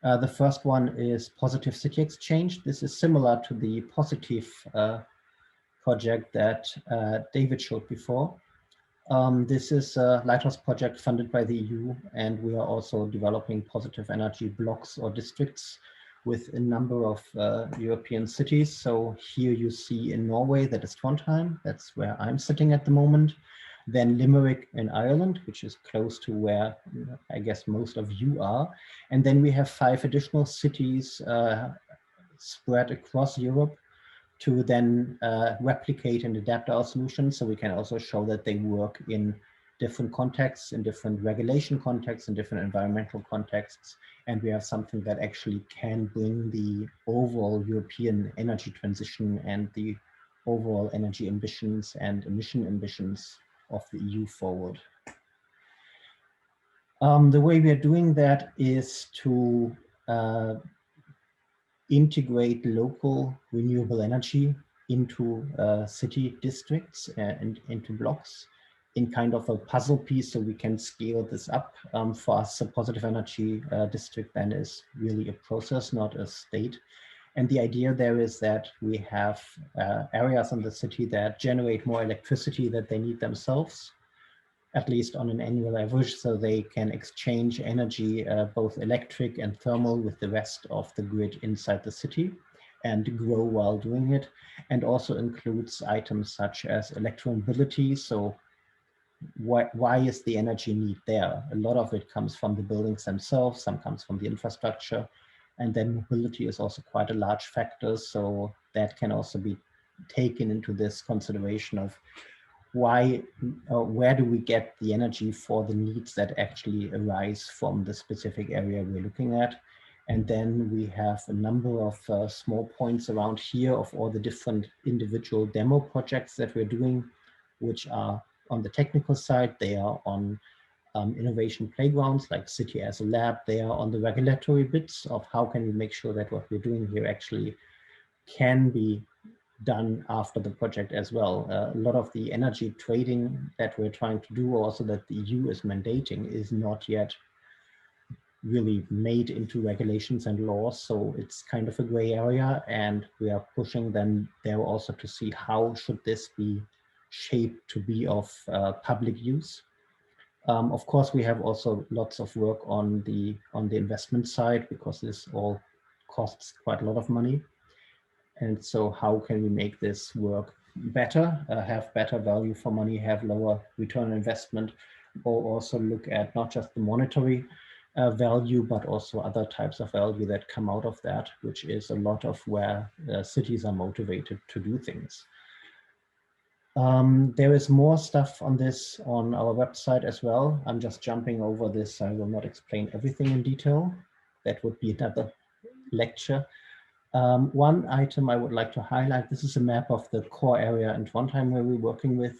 The first one is Positive City Exchange. This is similar to the Positive project that David showed before. This is a lighthouse project funded by the EU, and we are also developing positive energy blocks or districts with a number of European cities. So here you see in Norway, that is Trondheim, that's where I'm sitting at the moment. Then Limerick in Ireland, which is close to where I guess most of you are. And then we have 5 additional cities spread across Europe to then replicate and adapt our solutions. So we can also show that they work in different contexts, in different regulation contexts, in different environmental contexts. And we have something that actually can bring the overall European energy transition and the overall energy ambitions and emission ambitions of the EU forward. The way we are doing that is to integrate local renewable energy into city districts and into blocks in kind of a puzzle piece, so we can scale this up. For us, a positive energy district then is really a process, not a state. And the idea there is that we have areas in the city that generate more electricity that they need themselves, at least on an annual average, so they can exchange energy, both electric and thermal, with the rest of the grid inside the city and grow while doing it. And also includes items such as electromobility. So why is the energy need there? A lot of it comes from the buildings themselves, some comes from the infrastructure. And then mobility is also quite a large factor. So that can also be taken into this consideration of where do we get the energy for the needs that actually arise from the specific area we're looking at. And then we have a number of small points around here of all the different individual demo projects that we're doing, which are on the technical side. They are on innovation playgrounds like City as a Lab. They are on the regulatory bits of how can we make sure that what we're doing here actually can be done after the project as well. A lot of the energy trading that we're trying to do, also that the EU is mandating, is not yet really made into regulations and laws. So it's kind of a gray area, and we are pushing them there also to see how should this be shaped to be of public use. Of course, we have also lots of work on the investment side, because this all costs quite a lot of money. And so how can we make this work better, have better value for money, have lower return on investment, or also look at not just the monetary value, but also other types of value that come out of that, which is a lot of where cities are motivated to do things. There is more stuff on this on our website as well. I'm just jumping over this. I will not explain everything in detail. That would be another lecture. One item I would like to highlight, this is a map of the core area in Trondheim where we're working with,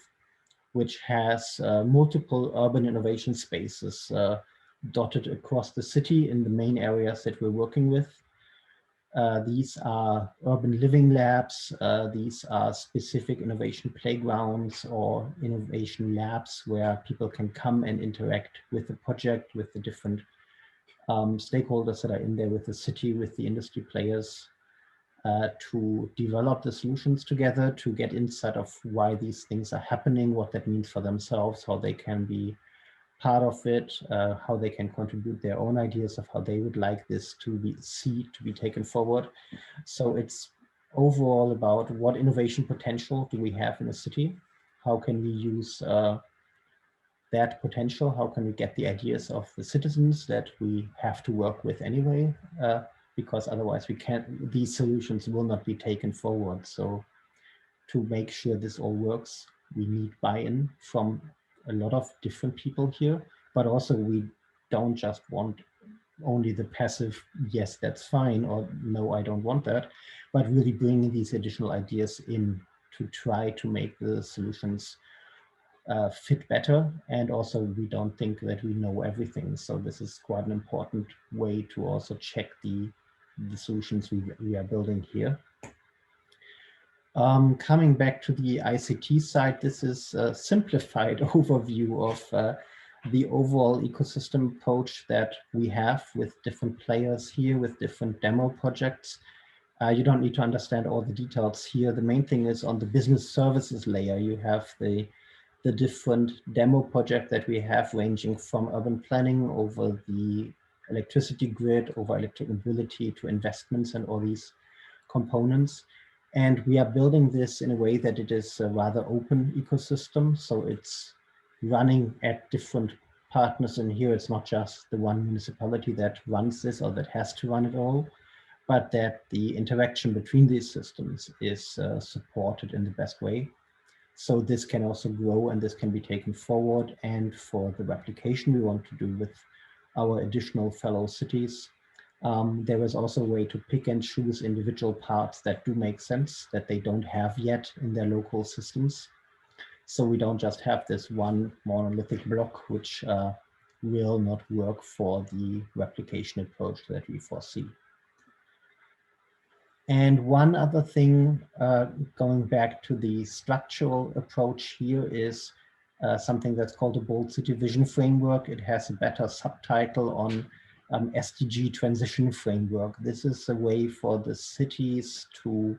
which has multiple urban innovation spaces dotted across the city in the main areas that we're working with. These are urban living labs. These are specific innovation playgrounds or innovation labs where people can come and interact with the project, with the different stakeholders that are in there, with the city, with the industry players, to develop the solutions together, to get insight of why these things are happening, what that means for themselves, how they can be part of it, how they can contribute their own ideas of how they would like this to be taken forward. So it's overall about what innovation potential do we have in a city? How can we use that potential? How can we get the ideas of the citizens that we have to work with anyway? Because otherwise we can't, these solutions will not be taken forward. So to make sure this all works, we need buy-in from a lot of different people here, but also we don't just want only the passive, yes, that's fine, or no, I don't want that, but really bringing these additional ideas in to try to make the solutions fit better. And also we don't think that we know everything. So this is quite an important way to also check the solutions we are building here. Coming back to the ICT side, this is a simplified overview of the overall ecosystem approach that we have with different players here, with different demo projects. You don't need to understand all the details here. The main thing is on the business services layer, you have the different demo project that we have, ranging from urban planning over the electricity grid, over electric mobility, to investments and all these components. And we are building this in a way that it is a rather open ecosystem. So it's running at different partners in here. It's not just the one municipality that runs this or that has to run it all, but that the interaction between these systems is supported in the best way. So this can also grow and this can be taken forward. And for the replication we want to do with our additional fellow cities, there is also a way to pick and choose individual parts that do make sense, that they don't have yet in their local systems. So we don't just have this one monolithic block, which will not work for the replication approach that we foresee. And one other thing, going back to the structural approach here, is something that's called a Bold City Vision Framework. It has a better subtitle on SDG Transition Framework. This is a way for the cities to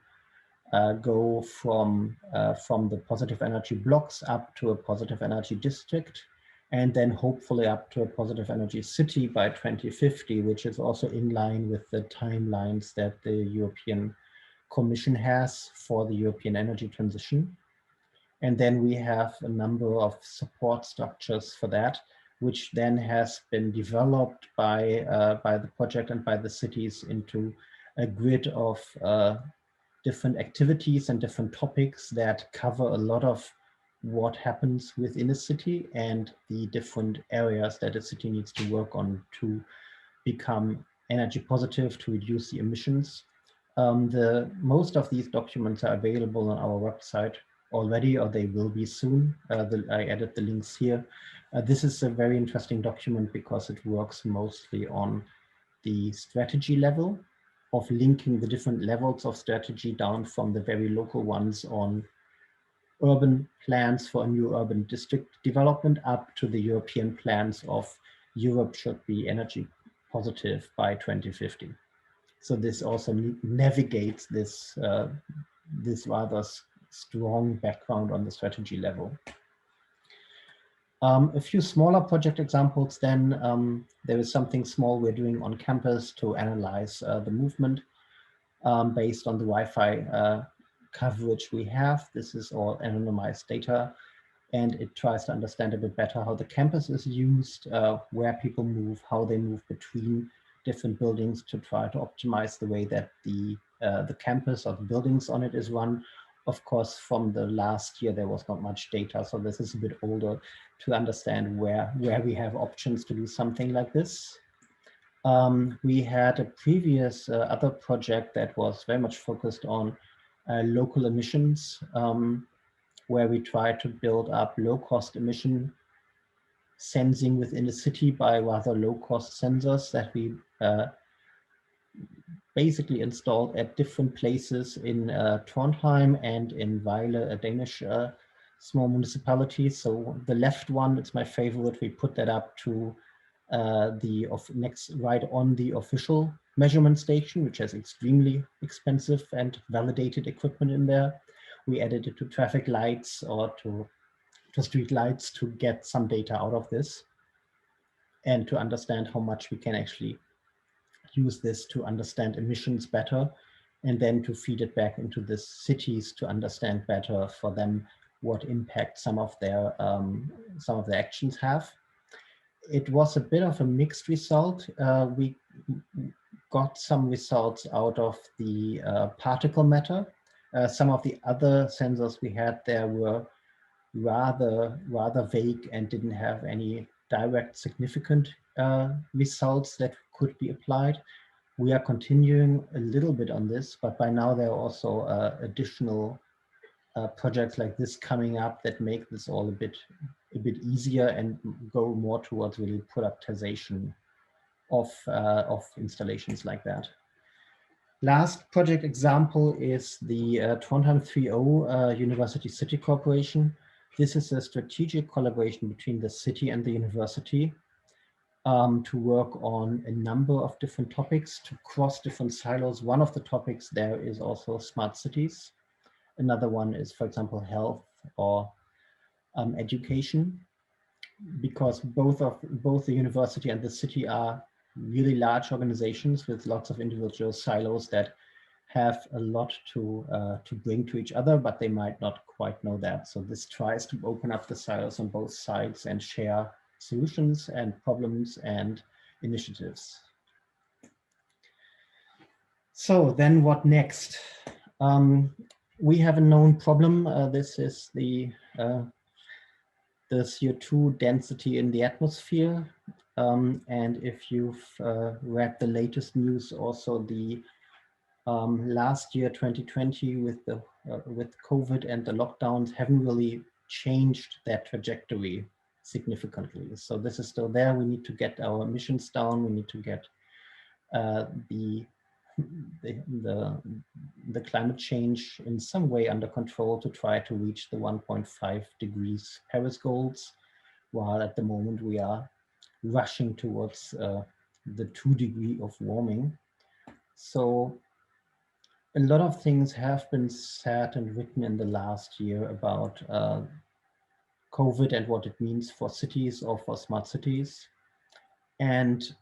go from the positive energy blocks up to a positive energy district, and then hopefully up to a positive energy city by 2050, which is also in line with the timelines that the European Commission has for the European energy transition. And then we have a number of support structures for that, which then has been developed by the project and by the cities into a grid of different activities and different topics that cover a lot of what happens within a city and the different areas that a city needs to work on to become energy positive, to reduce the emissions. Most of these documents are available on our website already, or they will be soon. I added the links here. This is a very interesting document because it works mostly on the strategy level of linking the different levels of strategy down from the very local ones on urban plans for a new urban district development up to the European plans of Europe should be energy positive by 2050. So this also navigates this, this rather strong background on the strategy level. A few smaller project examples then. There is something small we're doing on campus to analyze the movement based on the Wi-Fi coverage we have. This is all anonymized data, and it tries to understand a bit better how the campus is used, where people move, how they move between different buildings to try to optimize the way that the campus or the buildings on it is run. Of course, from the last year, there was not much data, so this is a bit older to understand where we have options to do something like this. We had a previous other project that was very much focused on local emissions, where we try to build up low-cost emission sensing within the city by rather low-cost sensors that we basically installed at different places in Trondheim and in Vejle, a Danish small municipality. So the left one, it's my favorite. We put that up to right on the official measurement station, which has extremely expensive and validated equipment in there. We added it to traffic lights or to street lights to get some data out of this and to understand how much we can actually use this to understand emissions better, and then to feed it back into the cities to understand better for them what impact some of their actions have. It was a bit of a mixed result. We got some results out of the particle matter. Some of the other sensors we had there were rather vague and didn't have any direct significant results that could be applied. We are continuing a little bit on this, but by now there are also additional projects like this coming up that make this all a bit easier and go more towards really productization of installations like that. Last project example is the Trondheim 3.0 University City Corporation. This is a strategic collaboration between the city and the university to work on a number of different topics, to cross different silos. One of the topics there is also smart cities. Another one is, for example, health or education, because both the university and the city are really large organizations with lots of individual silos that have a lot to bring to each other, but they might not quite know that. So this tries to open up the silos on both sides and share solutions and problems and initiatives. So then what next? We have a known problem. This is the CO2 density in the atmosphere. And if you've read the latest news, also the last year, 2020, with COVID and the lockdowns haven't really changed that trajectory significantly. So this is still there. We need to get our emissions down. We need to get the climate change in some way under control to try to reach the 1.5 degrees Paris goals, while at the moment we are rushing towards the 2 degree of warming. So a lot of things have been said and written in the last year about COVID and what it means for cities or for smart cities. And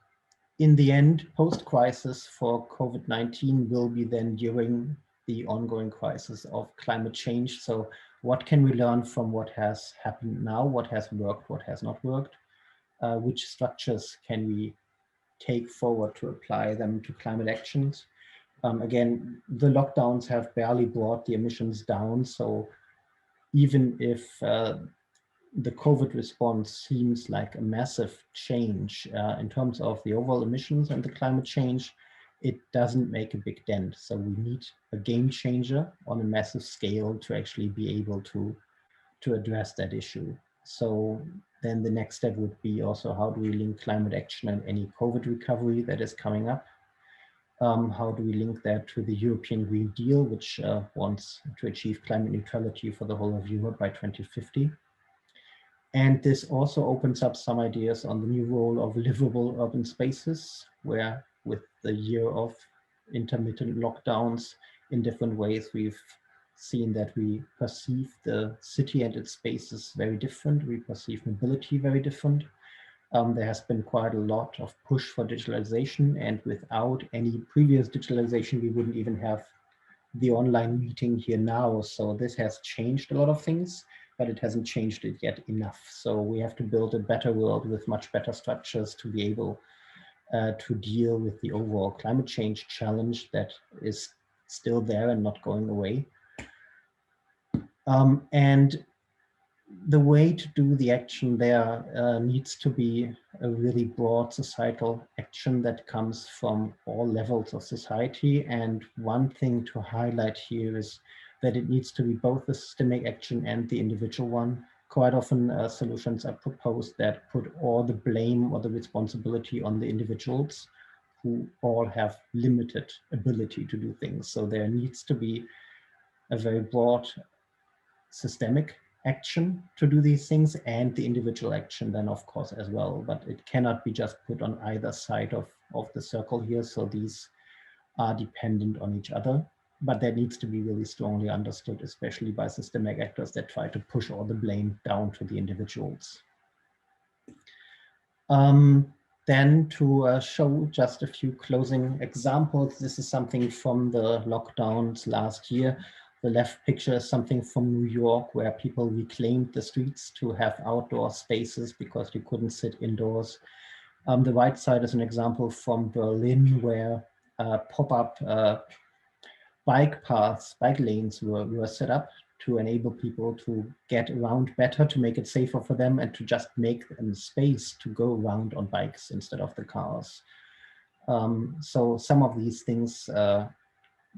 in the end, post-crisis for COVID-19 will be then during the ongoing crisis of climate change. So what can we learn from what has happened now? What has worked, what has not worked? Which structures can we take forward to apply them to climate actions? Again, the lockdowns have barely brought the emissions down. So even if the COVID response seems like a massive change in terms of the overall emissions and the climate change, it doesn't make a big dent. So we need a game changer on a massive scale to actually be able to address that issue. So then the next step would be also, how do we link climate action and any COVID recovery that is coming up? How do we link that to the European Green Deal, which wants to achieve climate neutrality for the whole of Europe by 2050? And this also opens up some ideas on the new role of livable urban spaces, where with the year of intermittent lockdowns in different ways, we've seen that we perceive the city and its spaces very different. We perceive mobility very different. There has been quite a lot of push for digitalization, and without any previous digitalization, we wouldn't even have the online meeting here now. So this has changed a lot of things, but it hasn't changed it yet enough. So we have to build a better world with much better structures to be able to deal with the overall climate change challenge that is still there and not going away. And the way to do the action there needs to be a really broad societal action that comes from all levels of society. And one thing to highlight here is that it needs to be both the systemic action and the individual one. Quite often solutions are proposed that put all the blame or the responsibility on the individuals who all have limited ability to do things. So there needs to be a very broad systemic action to do these things, and the individual action then of course as well, but it cannot be just put on either side of the circle here. So these are dependent on each other, but that needs to be really strongly understood, especially by systemic actors that try to push all the blame down to the individuals. Then to show just a few closing examples, this is something from the lockdowns last year. The left picture is something from New York, where people reclaimed the streets to have outdoor spaces because you couldn't sit indoors. The right side is an example from Berlin, where pop-up bike paths, bike lanes were set up to enable people to get around better, to make it safer for them, and to just make space to go around on bikes instead of the cars. So some of these things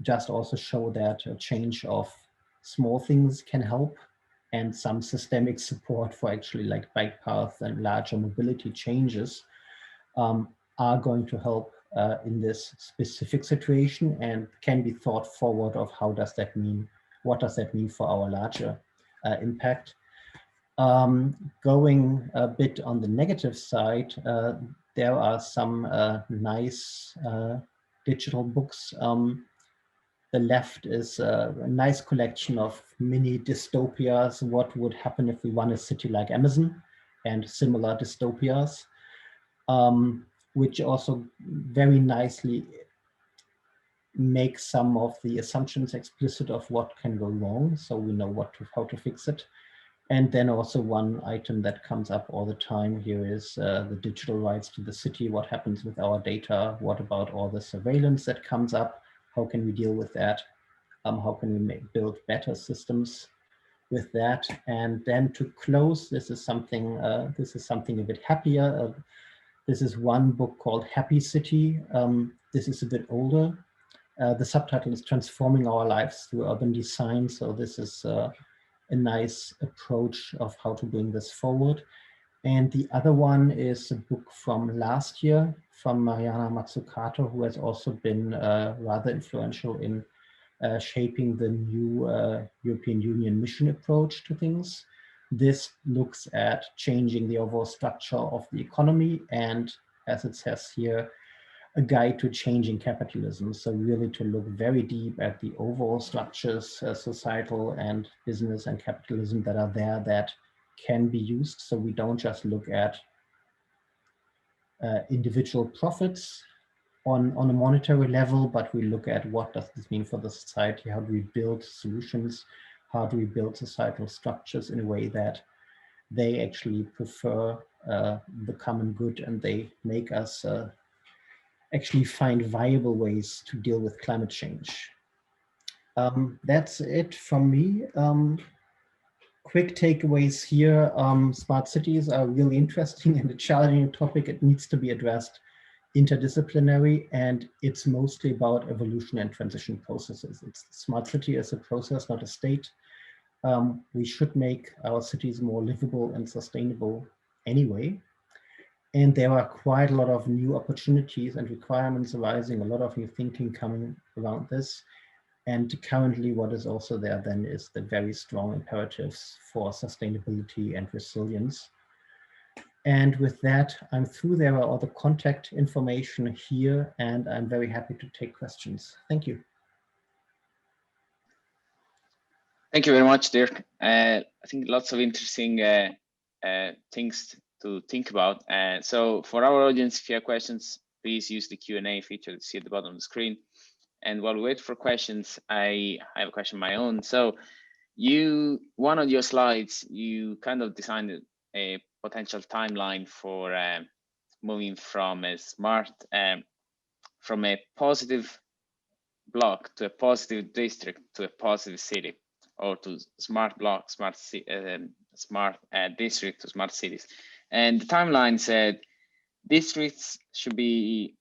just also show that a change of small things can help, and some systemic support for actually like bike paths and larger mobility changes are going to help in this specific situation, and can be thought forward of how does that mean, what does that mean for our larger impact. Going a bit on the negative side, there are some nice digital books. The left is a nice collection of mini dystopias. What would happen if we run a city like Amazon, and similar dystopias, which also very nicely make some of the assumptions explicit of what can go wrong, so we know how to fix it. And then also one item that comes up all the time here is the digital rights to the city. What happens with our data? What about all the surveillance that comes up? How can we deal with that? How can we build better systems with that? And then to close, this is something a bit happier. This is one book called Happy City. This is a bit older. The subtitle is Transforming Our Lives Through Urban Design. So this is a nice approach of how to bring this forward. And the other one is a book from last year from Mariana Mazzucato, who has also been rather influential in shaping the new European Union mission approach to things. This looks at changing the overall structure of the economy, and as it says here, a guide to changing capitalism. So really to look very deep at the overall structures, societal and business and capitalism that are there that can be used. So we don't just look at individual profits on a monetary level, but we look at what does this mean for the society? How do we build solutions? How do we build societal structures in a way that they actually prefer the common good, and they make us actually find viable ways to deal with climate change. That's it from me. Quick takeaways here. Smart cities are really interesting and a challenging topic. It needs to be addressed interdisciplinary, and it's mostly about evolution and transition processes. It's smart city as a process, not a state. We should make our cities more livable and sustainable anyway. And there are quite a lot of new opportunities and requirements arising, a lot of new thinking coming around this. And currently what is also there then is the very strong imperatives for sustainability and resilience. And with that, I'm through. There are all the contact information here, and I'm very happy to take questions. Thank you. Thank you very much, Dirk. I think lots of interesting things to think about. So for our audience, if you have questions, please use the Q&A feature that you see at the bottom of the screen. And while we wait for questions, I have a question of my own. So one of your slides, you kind of designed a potential timeline for moving from a from a positive block to a positive district to a positive city, or to smart block, smart district to smart cities. And the timeline said districts should be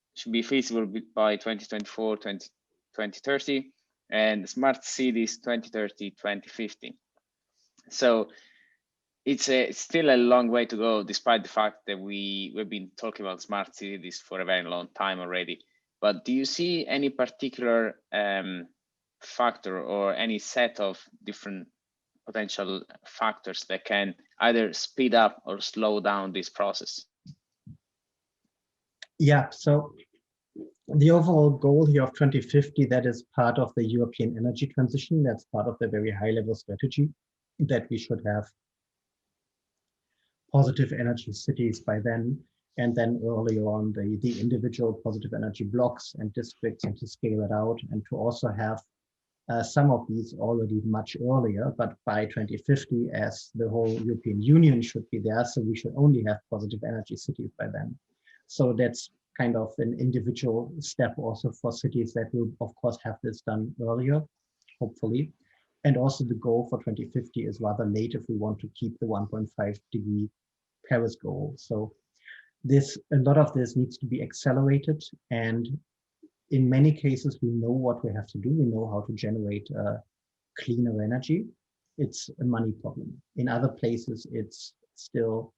feasible by 2024, 2030, and smart cities 2030, 2050. So it's still a long way to go, despite the fact that we've been talking about smart cities for a very long time already. But do you see any particular factor or any set of different potential factors that can either speed up or slow down this process? Yeah, so the overall goal here of 2050, that is part of the European energy transition. That's part of the very high level strategy that we should have positive energy cities by then. And then earlier on, the individual positive energy blocks and districts, and to scale it out, and to also have some of these already much earlier, but by 2050, as the whole European Union should be there, so we should only have positive energy cities by then. So that's kind of an individual step also for cities that will, of course, have this done earlier, hopefully. And also the goal for 2050 is rather late if we want to keep the 1.5 degree Paris goal. So a lot of this needs to be accelerated, and in many cases, we know what we have to do. We know how to generate cleaner energy. It's a money problem. In other places, it's still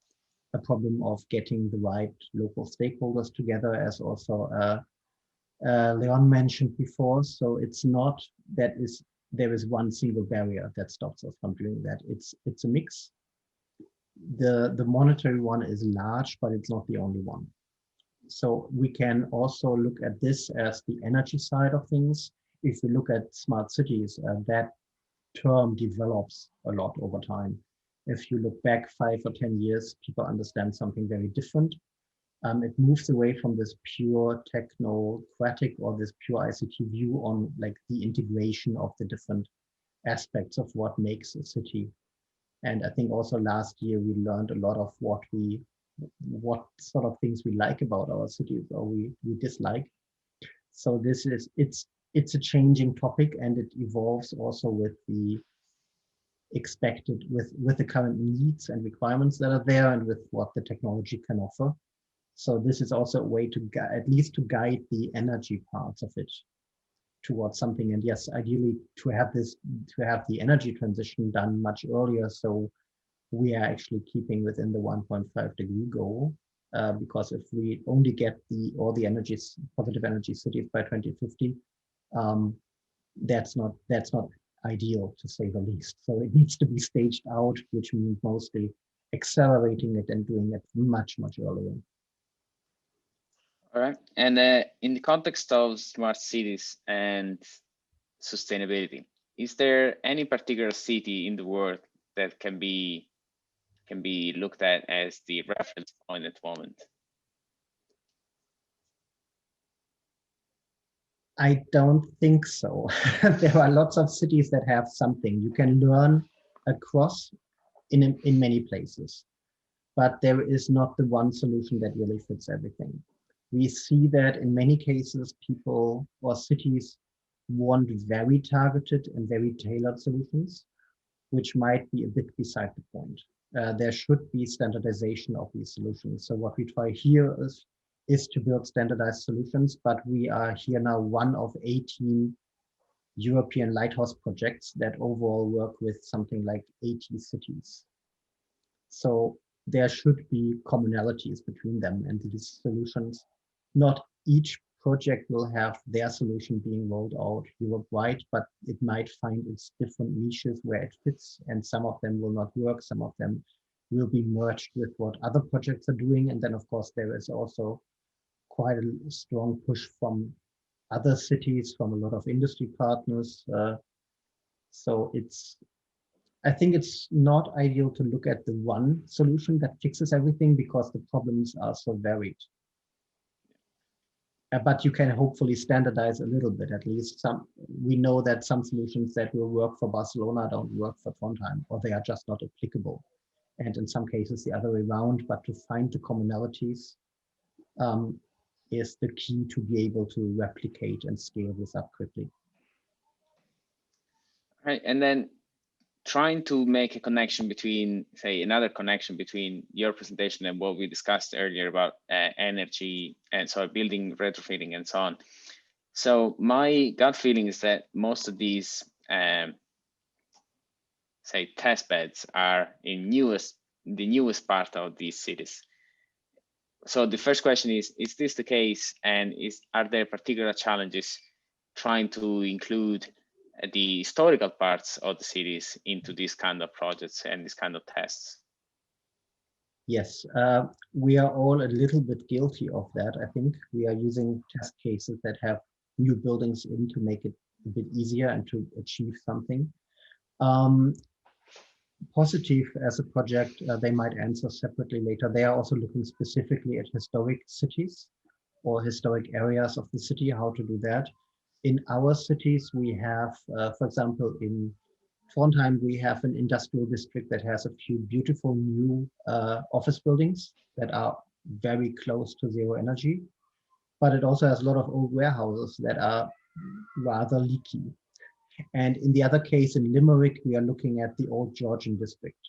a problem of getting the right local stakeholders together, as also Leon mentioned before. So it's not that there is one single barrier that stops us from doing that. It's a mix. The monetary one is large, but it's not the only one. So we can also look at this as the energy side of things. If we look at smart cities, that term develops a lot over time. If you look back 5 or 10 years, people understand something very different. It moves away from this pure technocratic or this pure ICT view on like the integration of the different aspects of what makes a city. And I think also last year we learned a lot of what sort of things we like about our cities or we dislike. So it's a changing topic, and it evolves also with the expected, with the current needs and requirements that are there, and with what the technology can offer. So this is also a way to at least to guide the energy parts of it towards something. And yes, ideally to have the energy transition done much earlier, so we are actually keeping within the 1.5 degree goal, because if we only get all the positive energy cities by 2050, that's not ideal, to say the least. So it needs to be staged out, which means mostly accelerating it and doing it much earlier. All right. And in the context of smart cities and sustainability, is there any particular city in the world that can be looked at as the reference point at the moment? I don't think so. There are lots of cities that have something you can learn across in many places, but there is not the one solution that really fits everything. We see that in many cases, people or cities want very targeted and very tailored solutions, which might be a bit beside the point. There should be standardization of these solutions. So what we try here is to build standardized solutions, but we are here now one of 18 European lighthouse projects that overall work with something like 80 cities. So there should be commonalities between them and these solutions. Not each project will have their solution being rolled out Europe-wide, but it might find its different niches where it fits, and some of them will not work, some of them will be merged with what other projects are doing. And then, of course, there is also quite a strong push from other cities, from a lot of industry partners. So I think it's not ideal to look at the one solution that fixes everything because the problems are so varied. But you can hopefully standardize a little bit, at least. We know that some solutions that will work for Barcelona don't work for Trondheim, or they are just not applicable. And in some cases, the other way around, but to find the commonalities is the key to be able to replicate and scale this up quickly. Right, and then trying to make a connection between, say, another connection between your presentation and what we discussed earlier about energy and so building, retrofitting, and so on. So my gut feeling is that most of these, say, test beds are in the newest part of these cities. So the first question is this the case? And are there particular challenges trying to include the historical parts of the cities into these kind of projects and these kind of tests? Yes, we are all a little bit guilty of that. I think we are using test cases that have new buildings in to make it a bit easier and to achieve something. Positive as a project, they might answer separately later. They are also looking specifically at historic cities or historic areas of the city, how to do that. In our cities, we have, for example, in Trondheim, we have an industrial district that has a few beautiful new office buildings that are very close to zero energy, but it also has a lot of old warehouses that are rather leaky. And in the other case, in Limerick, we are looking at the old Georgian district,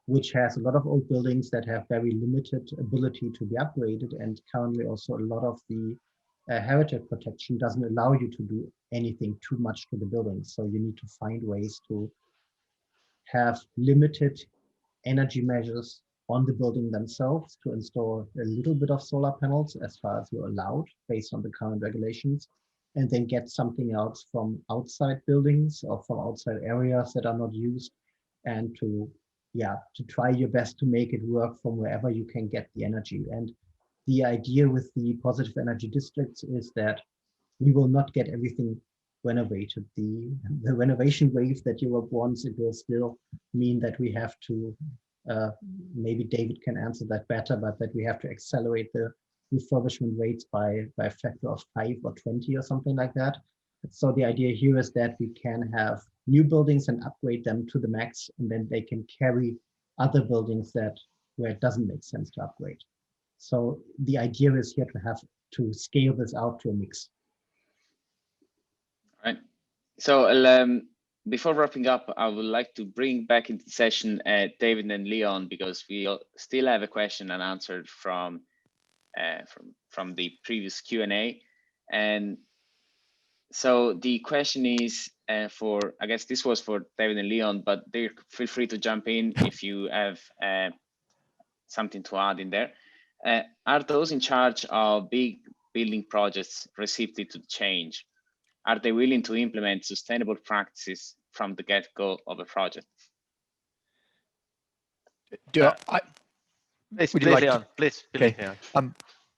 which has a lot of old buildings that have very limited ability to be upgraded. And currently also a lot of the heritage protection doesn't allow you to do anything too much to the buildings. So you need to find ways to have limited energy measures on the building themselves to install a little bit of solar panels as far as you're allowed based on the current regulations, and then get something else from outside buildings or from outside areas that are not used, and to try your best to make it work from wherever you can get the energy. And the idea with the positive energy districts is that we will not get everything renovated. The renovation wave that Europe wants, it will still mean that we have to, maybe David can answer that better, but that we have to accelerate the refurbishment rates by a factor of 5 or 20 or something like that. So the idea here is that we can have new buildings and upgrade them to the max, and then they can carry other buildings where it doesn't make sense to upgrade. So the idea is here to scale this out to a mix. All right. So before wrapping up, I would like to bring back into the session David and Leon, because we still have a question and answer from the previous Q&A. And so the question is I guess this was for David and Leon, but feel free to jump in if you have something to add in there. Are those in charge of big building projects receptive to change? Are they willing to implement sustainable practices from the get-go of a project? Please, Leon. Okay.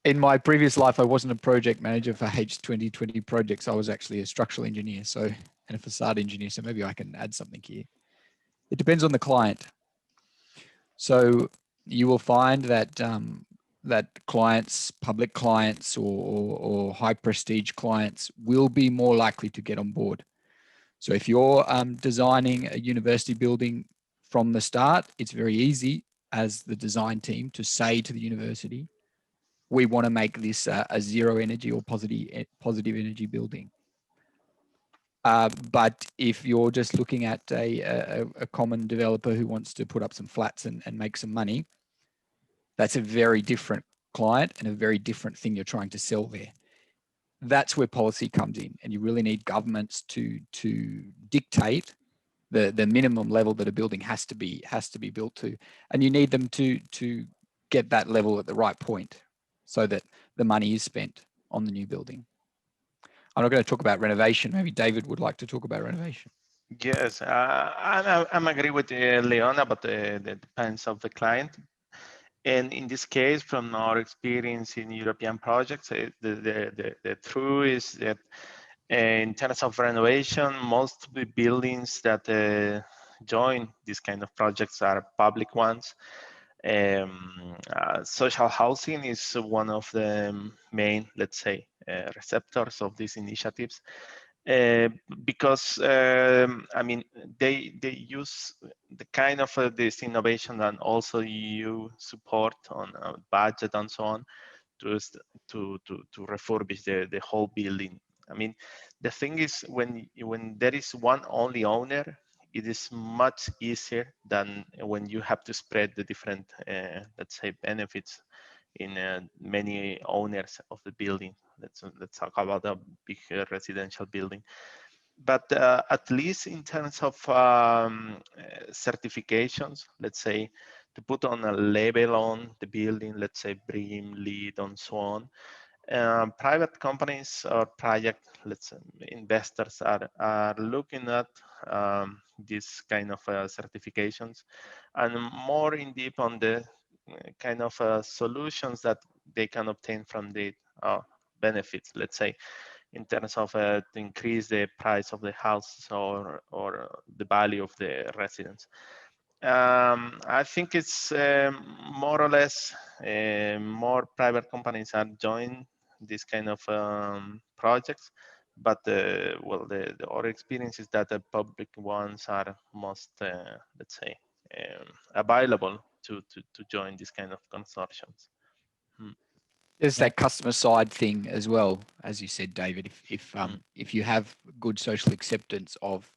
In my previous life, I wasn't a project manager for H2020 projects. I was actually a structural engineer, and a facade engineer. So maybe I can add something here. It depends on the client. So you will find that that clients, public clients or high prestige clients will be more likely to get on board. So if you're designing a university building from the start, it's very easy as the design team to say to the university, we want to make this a zero energy or positive energy building. But if you're just looking at a common developer who wants to put up some flats and make some money, that's a very different client and a very different thing you're trying to sell there. That's where policy comes in, and you really need governments to dictate the minimum level that a building has to be built to, and you need them to get that level at the right point so that the money is spent on the new building. I'm not going to talk about renovation. Maybe David would like to talk about renovation. Yes, I'm agree with Leon about the depends of the client. And in this case, from our experience in European projects, the truth is that in terms of renovation, most of the buildings that join these kind of projects are public ones. Social housing is one of the main, let's say, receptors of these initiatives. Because I mean, they use the kind of this innovation and also EU support on budget and so on to refurbish the whole building. I mean, the thing is, when there is one only owner, it is much easier than when you have to spread the different, let's say, benefits in many owners of the building. Let's talk about a big residential building. But at least in terms of certifications, let's say, to put on a label on the building, let's say BREEAM, LEED, and so on, private companies or project, let's say, investors are looking at this kind of certifications and more in deep on the kind of solutions that they can obtain from the benefits, let's say, in terms of to increase the price of the house or the value of the residence. I think it's more or less more private companies are joining this kind of projects, but well, our experience is that the public ones are most, let's say, available to join this kind of consortiums. There's that customer side thing as well, as you said, David. If you have good social acceptance of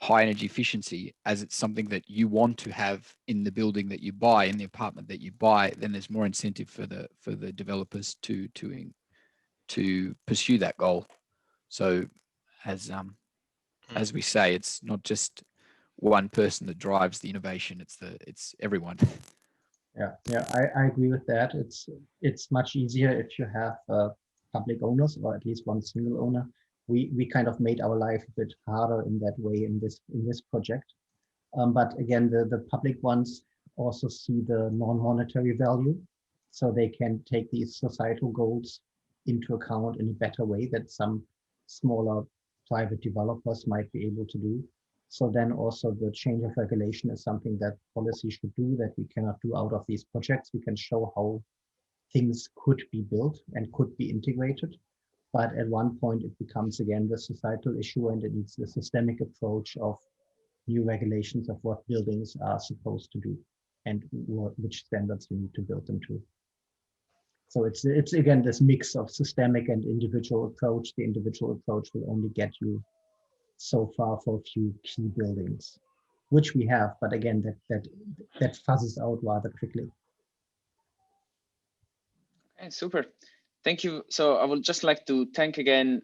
high energy efficiency as it's something that you want to have in the building that you buy, in the apartment that you buy, then there's more incentive for the developers to pursue that goal. So as we say, it's not just one person that drives the innovation, it's everyone. Yeah, I agree with that. It's much easier if you have public owners or at least one single owner. We kind of made our life a bit harder in that way in this project. But again, the public ones also see the non-monetary value, so they can take these societal goals into account in a better way that some smaller private developers might be able to do. So then also the change of regulation is something that policy should do, that we cannot do out of these projects. We can show how things could be built and could be integrated. But at one point it becomes again the societal issue, and it needs the systemic approach of new regulations of what buildings are supposed to do and which standards you need to build them to. So it's again this mix of systemic and individual approach. The individual approach will only get you so far for a few key buildings, which we have, but again, that fuzzes out rather quickly. Okay, super. Thank you. So I would just like to thank again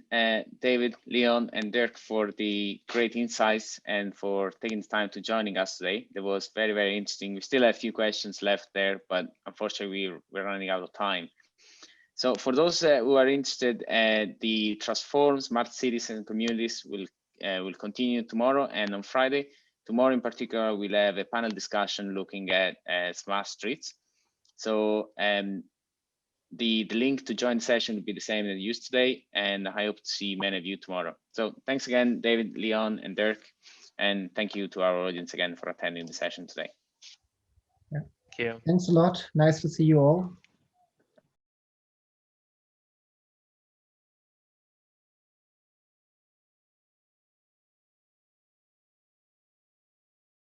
David, Leon, and Dirk for the great insights and for taking the time to joining us today. That was very, very interesting. We still have a few questions left there, but unfortunately we're running out of time. So for those who are interested, the Transform Smart Cities and Communities will continue tomorrow and on Friday. Tomorrow in particular, we'll have a panel discussion looking at smart streets. So the link to join the session will be the same as used today, and I hope to see many of you tomorrow. So thanks again, David, Leon, and Dirk, and thank you to our audience again for attending the session today. Yeah. Thank you. Thanks a lot. Nice to see you all.